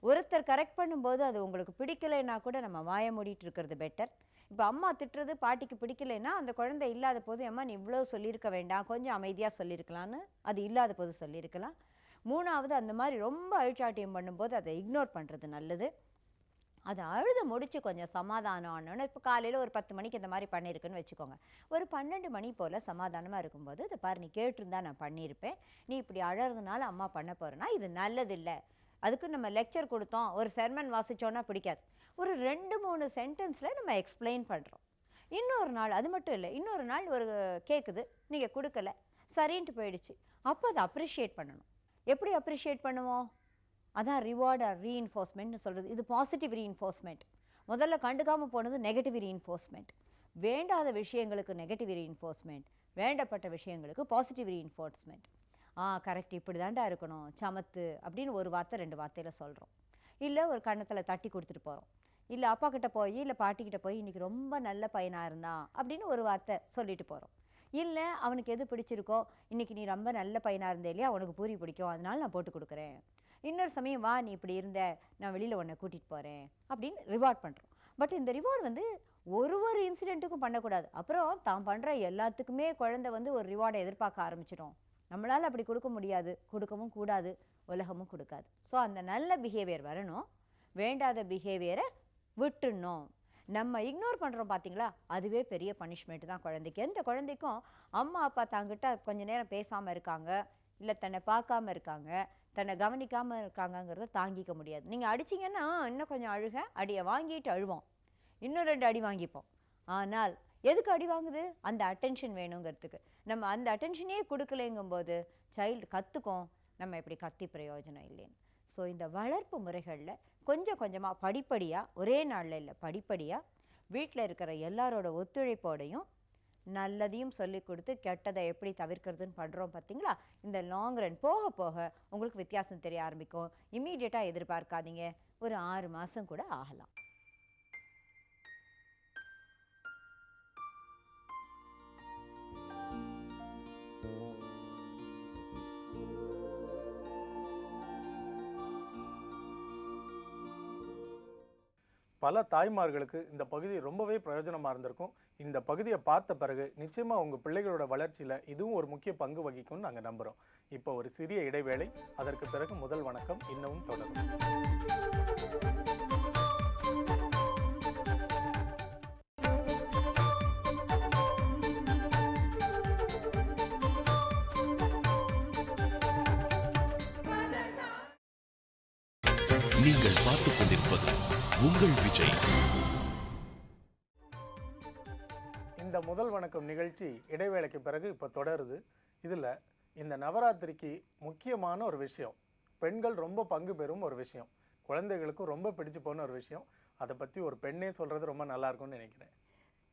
ஒருத்தர் கரெக்ட் பண்ணும்போது அது உங்களுக்கு பிடிக்கலைன்னா கூட நம்ம வாய மூடிட்டு இருக்கிறது பெட்டர். இப்போ அம்மா திட்டுறது பாட்டிக்கு பிடிக்கலைன்னா அந்த குழந்தை இல்லாத போது அம்மா நீ இவ்வளோ சொல்லியிருக்க வேண்டாம், கொஞ்சம் அமைதியாக சொல்லியிருக்கலான்னு அது இல்லாத போது சொல்லியிருக்கலாம். மூணாவது, அந்த மாதிரி ரொம்ப அழிச்சாட்டியம் பண்ணும்போது அதை இக்னோர் பண்ணுறது நல்லது. அதை அழுது முடித்து கொஞ்சம் சமாதானம் ஆனோன்னு, இப்போ காலையில் ஒரு 10 மணிக்கு இந்த மாதிரி பண்ணியிருக்குன்னு வச்சுக்கோங்க, ஒரு 12 மணி போல் சமாதானமாக இருக்கும்போது இதை பாரு நீ கேட்டிருந்தா நான் பண்ணியிருப்பேன், நீ இப்படி அழறதுனால அம்மா பண்ண போகிறேன்னா இது நல்லதில்லை. அதுக்கு நம்ம லெக்சர் கொடுத்தோம், ஒரு செர்மன் வாசித்தோன்னா பிடிக்காது. ஒரு 2-3 சென்டென்ஸில் நம்ம எக்ஸ்பிளைன் பண்ணுறோம். இன்னொரு நாள் அது மட்டும் இல்லை, இன்னொரு நாள் ஒரு கேட்குது நீங்கள் கொடுக்கல, சரின்ட்டு போயிடுச்சு, அப்போ அதை அப்ரிஷியேட் பண்ணணும். எப்படி அப்ரிஷியேட் பண்ணுவோம்? அதான் ரிவார்ட் ஆர் ரீஇன்ஃபோர்ஸ்மெண்ட்னு சொல்கிறது. இது பாசிட்டிவ் ரீஇன்ஃபோர்ஸ்மெண்ட். முதல்ல கண்டுக்காமல் போனது நெகட்டிவ் ரீஇன்ஃபோர்ஸ்மெண்ட். வேண்டாத விஷயங்களுக்கு நெகட்டிவ் ரீஇன்ஃபோர்ஸ்மெண்ட், வேண்டப்பட்ட விஷயங்களுக்கு பாசிட்டிவ் ரீஇன்ஃபோர்ஸ்மெண்ட். கரெக்ட் இப்படி தாண்டா இருக்கணும் சமத்து அப்படின்னு ஒரு வார்த்தை 2 வார்த்தையில் சொல்கிறோம். இல்லை ஒரு கன்னத்தில் தட்டி கொடுத்துட்டு போகிறோம். இல்லை அப்பா கிட்ட போய் இல்லை பாட்டிக்கிட்ட போய் இன்றைக்கி ரொம்ப நல்ல பையனாக இருந்தான் அப்படின்னு ஒரு வார்த்தை சொல்லிட்டு போகிறோம். இல்லை அவனுக்கு எது பிடிச்சிருக்கோ, இன்றைக்கி நீ ரொம்ப நல்ல பையனாக இருந்தே இல்லையா, உனக்கு பூரி பிடிக்கும் அதனால நான் போட்டு கொடுக்குறேன். இன்னொரு சமயம் வா நீ இப்படி இருந்த, நான் வெளியில் உன்னை கூட்டிகிட்டு போகிறேன் அப்படின்னு ரிவார்ட் பண்ணுறோம். பட் இந்த ரிவார்டு வந்து ஒரு இன்சிடெண்ட்டுக்கும் பண்ணக்கூடாது. அப்புறம் தான் பண்ணுற எல்லாத்துக்குமே குழந்தை வந்து ஒரு ரிவார்டை எதிர்பார்க்க ஆரம்பிச்சிடும். நம்மளால் அப்படி கொடுக்க முடியாது, கொடுக்கவும் கூடாது, உலகமும் கொடுக்காது. ஸோ அந்த நல்ல பிஹேவியர் வரணும், வேண்டாத பிஹேவியரை விட்டுடணும். நம்ம இக்னோர் பண்ணுறோம் பார்த்தீங்களா, அதுவே பெரிய பனிஷ்மெண்ட் தான் குழந்தைக்கு. எந்த குழந்தைக்கும் அம்மா அப்பா தாங்கிட்ட கொஞ்ச நேரம் பேசாமல் இருக்காங்க, இல்லை தன்னை பார்க்காம இருக்காங்க, தன்னை கவனிக்காமல் இருக்காங்கங்கிறத தாங்கிக்க முடியாது. நீங்கள் அடிச்சிங்கன்னா இன்னும் கொஞ்சம் அடியை வாங்கிட்டு அழுவோம், இன்னும் 2 அடி வாங்கிப்போம். ஆனால் எதுக்கு அடி வாங்குது? அந்த அட்டென்ஷன் வேணுங்கிறதுக்கு. நம்ம அந்த அட்டென்ஷனே கொடுக்கலைங்கும்போது சைல்டு கற்றுக்கும் நம்ம இப்படி கத்தி பிரயோஜனம் இல்லைன்னு. ஸோ இந்த வளர்ப்பு முறைகளில் கொஞ்சம் கொஞ்சமாக படிப்படியாக, ஒரே நாளில் இல்லை, படிப்படியாக வீட்டில் இருக்கிற எல்லாரோட ஒத்துழைப்போடையும் நல்லதையும் சொல்லி கொடுத்து கெட்டதை எப்படி தவிர்க்கிறதுன்னு பண்ணுறோம் பார்த்தீங்களா. இந்த லாங் ரன் போக போக உங்களுக்கு வித்தியாசம் தெரிய ஆரம்பிக்கும். இம்மீடியட்டாக எதிர்பார்க்காதீங்க, ஒரு 6 மாதம் கூட ஆகலாம். பல தாய்மார்களுக்கு இந்த பகுதி ரொம்பவே பிரயோஜனமாக இருந்திருக்கும். இந்த பகுதியை பார்த்த பிறகு நிச்சயமாக உங்கள் பிள்ளைகளோட வளர்ச்சியில் இதுவும் ஒரு முக்கிய பங்கு வகிக்கும்னு நாங்கள் நம்புகிறோம். இப்போ ஒரு சிறிய இடைவேளை, அதற்கு பிறகு முதல் வணக்கம் இன்னமும் தொடரும். நீங்கள் பார்த்துக் கொண்டிருப்பது உங்கள் விஜய். இந்த முதல் வணக்கம் நிகழ்ச்சி இடைவேளைக்கு பிறகு இப்போ தொடருது. இதில் இந்த நவராத்திரிக்கு முக்கியமான ஒரு விஷயம், பெண்கள் ரொம்ப பங்கு பெறும் ஒரு விஷயம், குழந்தைகளுக்கும் ரொம்ப பிடிச்சு போன ஒரு விஷயம். அதை பற்றி ஒரு பெண்ணே சொல்கிறது ரொம்ப நல்லா இருக்கும்னு நினைக்கிறேன்.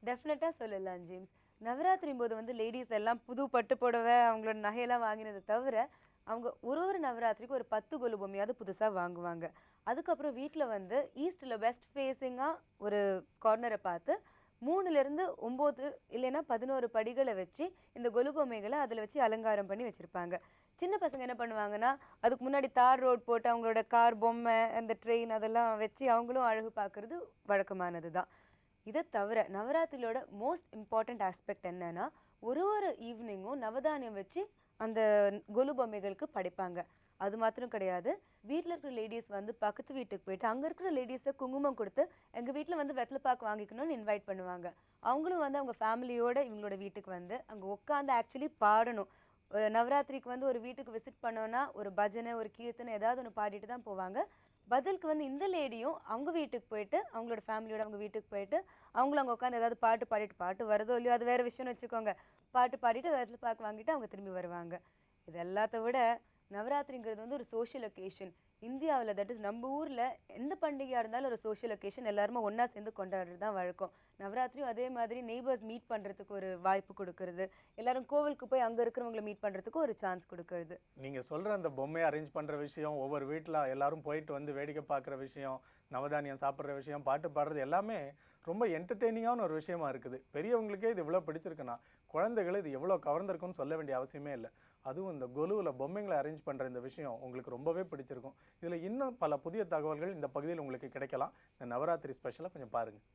டெஃபினட்டாக சொல்லலாம் ஜேம்ஸ். நவராத்திரி போது வந்து லேடிஸ் எல்லாம் புது பட்டு புடவை அவங்களோட நகையெல்லாம் வாங்கினதை தவிர அவங்க ஒரு நவராத்திரிக்கு ஒரு 10 கொலு பொம்மையாவது புதுசாக வாங்குவாங்க. அதுக்கப்புறம் வீட்டில் வந்து ஈஸ்டில் வெஸ்ட் ஃபேஸிங்காக ஒரு கார்னரை பார்த்து 3லேருந்து 9 இல்லைன்னா 11 படிகளை வச்சு இந்த கொலு பொம்மைகளை அதில் வச்சு அலங்காரம் பண்ணி வச்சுருப்பாங்க. சின்ன பசங்க என்ன பண்ணுவாங்கன்னா, அதுக்கு முன்னாடி தார் ரோட் போட்டு அவங்களோட கார் பொம்மை, அந்த ட்ரெயின் அதெல்லாம் வச்சு அவங்களும் அழகு பார்க்குறது வழக்கமானது தான். இதை தவிர நவராத்திரியோட மோஸ்ட் இம்பார்ட்டண்ட் ஆஸ்பெக்ட் என்னன்னா, ஒரு ஈவினிங்கும் நவதானியம் வச்சு அந்த கொலு பொம்மைகளுக்கு படைப்பாங்க. அது மாத்திரம் கிடையாது, வீட்டில் இருக்கிற லேடிஸ் வந்து பக்கத்து வீட்டுக்கு போயிட்டு அங்கே இருக்கிற லேடிஸை குங்குமம் கொடுத்து எங்கள் வீட்டில் வந்து வெத்தலைப்பாக்கு வாங்கிக்கணும்னு இன்வைட் பண்ணுவாங்க. அவங்களும் வந்து அவங்க ஃபேமிலியோட இவங்களோட வீட்டுக்கு வந்து அங்கே உட்காந்து ஆக்சுவலி பாடணும். நவராத்திரிக்கு வந்து ஒரு வீட்டுக்கு விசிட் பண்ணோன்னா ஒரு பஜனை, ஒரு கீர்த்தனை ஏதாவது ஒன்று பாடிட்டு தான் போவாங்க. பதிலுக்கு வந்து இந்த லேடியும் அவங்க வீட்டுக்கு போயிட்டு அவங்களோட ஃபேமிலியோட அவங்க வீட்டுக்கு போயிட்டு அவங்களும் அங்கே உட்காந்து ஏதாவது பாட்டு பாடிட்டு, பாட்டு வருதோ இல்லையோ அது வேறு விஷயம்னு வச்சுக்கோங்க, பாட்டு பாடிட்டு வெத்தலைப்பாக்கு வாங்கிட்டு அவங்க திரும்பி வருவாங்க. இது எல்லாத்த விட நவராத்திரிங்கிறது வந்து ஒரு சோஷியல் ஒகேஷன். இந்தியாவில், தட் இஸ் நம்ம ஊரில் எந்த பண்டிகையாக இருந்தாலும் ஒரு சோஷியல் ஒகேஷன் எல்லாருமே ஒன்றா சேர்ந்து கொண்டாடுறது தான் வழக்கம். நவராத்திரியும் அதே மாதிரி நெய்பர்ஸ் மீட் பண்ணுறதுக்கு ஒரு வாய்ப்பு கொடுக்கறது, எல்லாரும் கோவிலுக்கு போய் அங்கே இருக்கிறவங்களை மீட் பண்ணுறதுக்கு ஒரு சான்ஸ் கொடுக்கறது. நீங்கள் சொல்கிற அந்த பொம்மையை அரேஞ்ச் பண்ணுற விஷயம், ஒவ்வொரு வீட்டில் எல்லாரும் போயிட்டு வந்து வேடிக்கை பார்க்குற விஷயம், நவதானியம் சாப்பிட்ற விஷயம், பாட்டு பாடுறது எல்லாமே ரொம்ப என்டர்டெய்னிங்கான ஒரு விஷயமா இருக்குது. பெரியவங்களுக்கே இது இவ்வளோ பிடிச்சிருக்குன்னா குழந்தைகள் இது எவ்வளோ கவர்ந்திருக்குன்னு சொல்ல வேண்டிய அவசியமே இல்லை. அதுவும் இந்த கொலுவில் பொம்மைங்களை அரேஞ்ச் பண்ணுற இந்த விஷயம் உங்களுக்கு ரொம்பவே பிடிச்சிருக்கும். இதில் இன்னும் பல புதிய தகவல்கள் இந்த பகுதியில் உங்களுக்கு கிடைக்கலாம். இந்த நவராத்திரி ஸ்பெஷலாக கொஞ்சம் பாருங்கள்.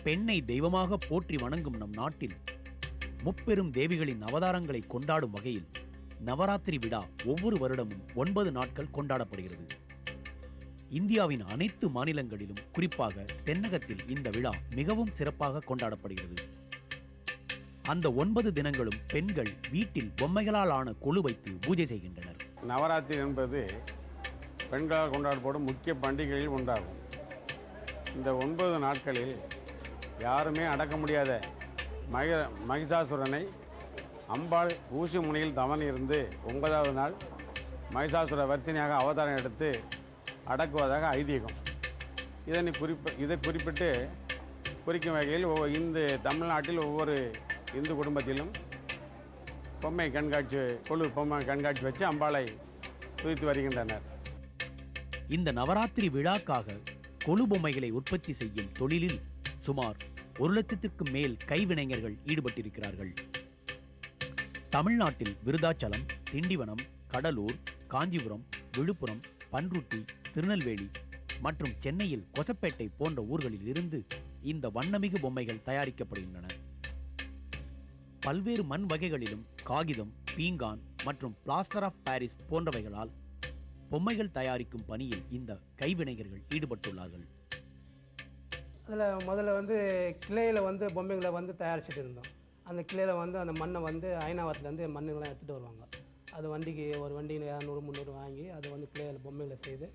பெண்ணை தெய்வமாக போற்றி வணங்கும் நம் நாட்டில் முப்பெரும் தேவிகளின் அவதாரங்களை கொண்டாடும் வகையில் நவராத்திரி விழா ஒவ்வொரு வருடமும் 9 நாட்கள் கொண்டாடப்படுகிறது. இந்தியாவின் அனைத்து மாநிலங்களிலும், குறிப்பாக தென்னகத்தில் இந்த விழா மிகவும் சிறப்பாக கொண்டாடப்படுகிறது. அந்த 9 தினங்களும் பெண்கள் வீட்டில் பொம்மைகளால் ஆன கொலு வைத்து பூஜை செய்கின்றனர். நவராத்திரி என்பது பெண்களால் கொண்டாடப்படும் முக்கிய பண்டிகைகளில் ஒன்றாகும். இந்த 9 நாட்களில் யாருமே அடக்க முடியாத மகிஷாசுரனை அம்பாள் ஊசி முனையில் தவன் இருந்து 9வது நாள் மகிஷாசுர வர்த்தினியாக அவதாரம் எடுத்து அடக்குவதாக ஐதீகம். இதை குறிப்பிட்டு குறிக்கும் வகையில் இந்த தமிழ்நாட்டில் ஒவ்வொரு இந்து குடும்பத்திலும் பொம்மை கண்காட்சி பொம்மை கண்காட்சி வச்சு அம்பாளை துதித்து வருகின்றனர். இந்த நவராத்திரி விழாக்காக கொலு பொம்மைகளை உற்பத்தி செய்யும் தொழிலில் சுமார் 1,00,000க்கும் மேல் கைவினைஞர்கள் ஈடுபட்டிருக்கிறார்கள். தமிழ்நாட்டில் விருதாச்சலம், திண்டிவனம், கடலூர், காஞ்சிபுரம், விழுப்புரம், பன்ருட்டி, திருநெல்வேலி மற்றும் சென்னையில் கொசப்பேட்டை போன்ற ஊர்களில் இருந்து இந்த வண்ணமிகு பொம்மைகள் தயாரிக்கப்படுகின்றன. பல்வேறு மண் வகைகளிலும் காகிதம், பீங்கான் மற்றும் பிளாஸ்டர் ஆஃப் பாரிஸ் போன்றவைகளால் பொம்மைகள் தயாரிக்கும் பணியில் இந்த கைவினைஞர்கள் ஈடுபட்டுள்ளார்கள். அதில் முதல்ல வந்து கிளையில் வந்து பொம்மைகளை வந்து தயாரிச்சுட்டு இருந்தோம். அந்த கிளையில் வந்து அந்த மண்ணை வந்து அயனாவரத்துலேருந்து மண்ணுங்களாம் எடுத்துகிட்டு வருவாங்க. அது வண்டிக்கு ஒரு வண்டிக்கு 200-300 வாங்கி அதை வந்து கிளையில் பொம்மைகளை செய்து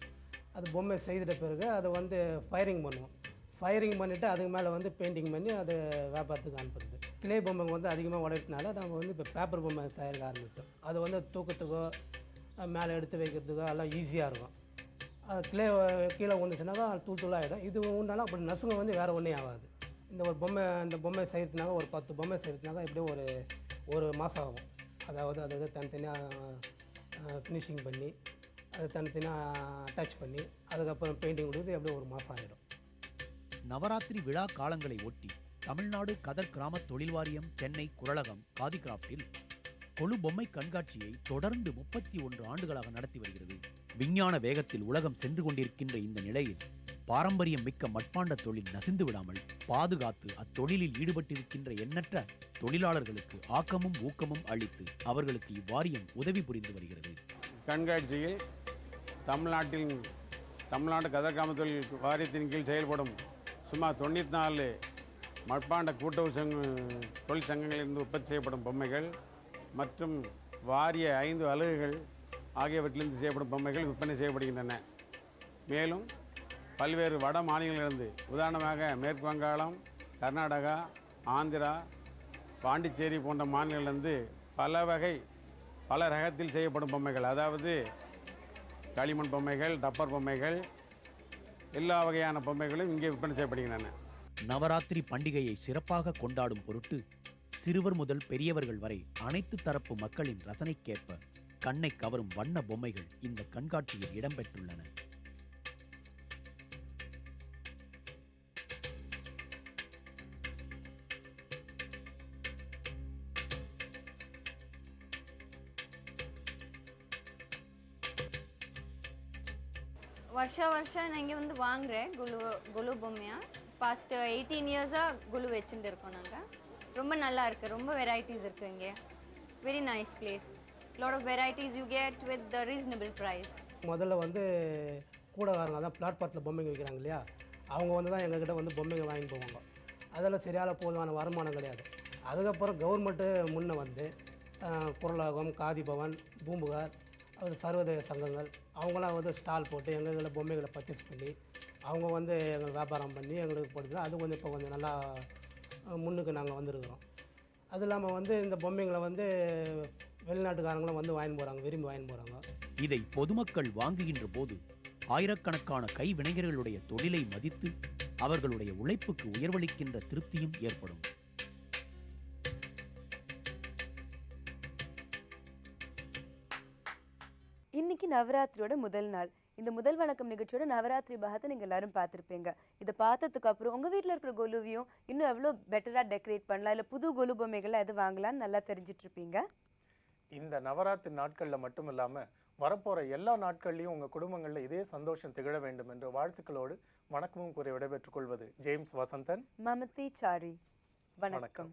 அது பொம்மை செய்துட்ட பிறகு அதை வந்து ஃபயரிங் பண்ணுவோம். ஃபயரிங் பண்ணிவிட்டு அதுக்கு மேலே வந்து பெயிண்டிங் பண்ணி அது வியாபாரத்துக்கு அனுப்புறது. கிளை பொம்மை வந்து அதிகமாக உடையிறதுனால நம்ம வந்து இப்போ பேப்பர் பொம்மை தயாரிக்க ஆரம்பித்தோம். அது வந்து தூக்கத்துக்கோ மேலே எடுத்து வைக்கிறதுக்கோ எல்லாம் ஈஸியாக இருக்கும். அது கிளை கீழே வந்துச்சுனாக்கா தூள் தூளாகிடும். இது உண்டாலும் அப்படி நசுங்க வந்து வேறு ஒன்றே ஆகாது. இந்த பொம்மை செய்கிறதுனாக்க ஒரு 10 பொம்மை செய்கிறதுனாக்கா எப்படியும் ஒரு மாதம் ஆகும். அதாவது அதை தனித்தனியாக ஃபினிஷிங் பண்ணி அதை தனித்தனியாக அட்டாச் பண்ணி அதுக்கப்புறம் பெயிண்டிங் கொடுத்து எப்படியும் ஒரு மாதம் ஆகிடும். நவராத்திரி விழா காலங்களை ஒட்டி தமிழ்நாடு கதர் கிராம தொழில் வாரியம் சென்னை குரலகம் காதிகிராஃப்டில் கொலு பொம்மை கண்காட்சியை தொடர்ந்து 31 ஆண்டுகளாக நடத்தி வருகிறது. விஞ்ஞான வேகத்தில் உலகம் சென்று கொண்டிருக்கின்ற இந்த நிலையில் பாரம்பரியம் மிக்க மட்பாண்ட தொழில் நசிந்து விடாமல் பாதுகாத்து அத்தொழிலில் ஈடுபட்டிருக்கின்ற எண்ணற்ற தொழிலாளர்களுக்கு ஆக்கமும் ஊக்கமும் அளித்து அவர்களுக்கு இவ்வாரியம் உதவி புரிந்து வருகிறது. கண்காட்சியில் தமிழ்நாடு கதர் கிராம தொழில் வாரியத்தின் கீழ் செயல்படும் சுமார் 94 மட்பாண்ட கூட்டுறவு தொழிற்சங்கங்களிலிருந்து உற்பத்தி செய்யப்படும் பொம்மைகள் மற்றும் வாரிய 5 அலகுகள் ஆகியவற்றிலிருந்து செய்யப்படும் பொம்மைகள் விற்பனை செய்யப்படுகின்றன. மேலும் பல்வேறு வட மாநிலங்களிலிருந்து உதாரணமாக மேற்கு வங்காளம், கர்நாடகா, ஆந்திரா, பாண்டிச்சேரி போன்ற மாநிலங்களிலிருந்து பல ரகத்தில் செய்யப்படும் பொம்மைகள், அதாவது களிமண் பொம்மைகள், டப்பர் பொம்மைகள், எல்லா வகையான பொம்மைகளும் இங்கே விற்பனை செய்யப்படுகின்றன. நவராத்திரி பண்டிகையை சிறப்பாக கொண்டாடும் பொருட்டு சிறுவர் முதல் பெரியவர்கள் வரை அனைத்து தரப்பு மக்களின் ரசனைக்கேற்ப கண்ணை கவரும் வண்ண பொம்மைகள் இந்த கண்காட்சியில் இடம்பெற்றுள்ளன. வருஷம் நான் இங்கே வந்து வாங்குறேன் குலு பொம்மையாக. பாஸ்ட் 18 இயர்ஸாக குலு வச்சுட்டு இருக்கோம் நாங்கள். ரொம்ப நல்லா இருக்குது, ரொம்ப வெரைட்டிஸ் இருக்குது இங்கே. Very nice place. Lot of varieties you get with the reasonable price. முதல்ல வந்து கூடக்காரங்க தான் பிளாட்பாரத்தில் பொம்மைங்க வைக்கிறாங்க இல்லையா, அவங்க வந்து தான் எங்ககிட்ட வந்து பொம்மைங்க வாங்கி போவாங்க. அதெல்லாம் சரியான போதுமான வருமானம் கிடையாது. அதுக்கப்புறம் கவர்மெண்ட்டு முன்னே வந்து குரலகம், காதிபவன், பூம்புகார், அது சர்வதேச சங்கங்கள் அவங்களாம் வந்து ஸ்டால் போட்டு எங்களை பொம்மைகளை பர்ச்சேஸ் பண்ணி அவங்க வந்து எங்களை வியாபாரம் பண்ணி எங்களுக்கு போடுது. அது கொஞ்சம் இப்போ கொஞ்சம் நல்லா முன்னுக்கு நாங்கள் வந்துருக்குறோம். அது இல்லாமல் வந்து இந்த பொம்மைங்களை வந்து வெளிநாட்டுக்காரங்களும் வந்து வாங்கி போகிறாங்க, விரும்பி வாங்கி போகிறாங்க. இதை பொதுமக்கள் வாங்குகின்ற போது ஆயிரக்கணக்கான கைவினைஞர்களுடைய தொழிலை மதித்து அவர்களுடைய உழைப்புக்கு உயர்வளிக்கின்ற திருப்தியும் ஏற்படும். இன்னைக்கு நவராத்திரியோட முதல் நாள். இந்த முதல் வணக்கம் நிகழ்ச்சியோட நவராத்திரி பாகத்தை நீங்கள் எல்லாரும் பார்த்துருப்பீங்க. இதை பார்த்ததுக்கு அப்புறம் உங்கள் வீட்டில் இருக்கிற கொலுவையும் இன்னும் எவ்வளோ பெட்டராக டெக்கரேட் பண்ணலாம், இல்லை புது கொலு பொம்மைகளை எது வாங்கலாம்னு நல்லா தெரிஞ்சிட்ருப்பீங்க. இந்த நவராத்திரி நாட்களில் மட்டும் இல்லாமல் வரப்போகிற எல்லா நாட்கள்லையும் உங்கள் குடும்பங்களில் இதே சந்தோஷம் திகழ வேண்டும் என்ற வாழ்த்துக்களோடு வணக்கமும் கூறி விடைபெற்றுக் கொள்வது ஜேம்ஸ் வசந்தன், மமதி சாரி. வணக்கம்.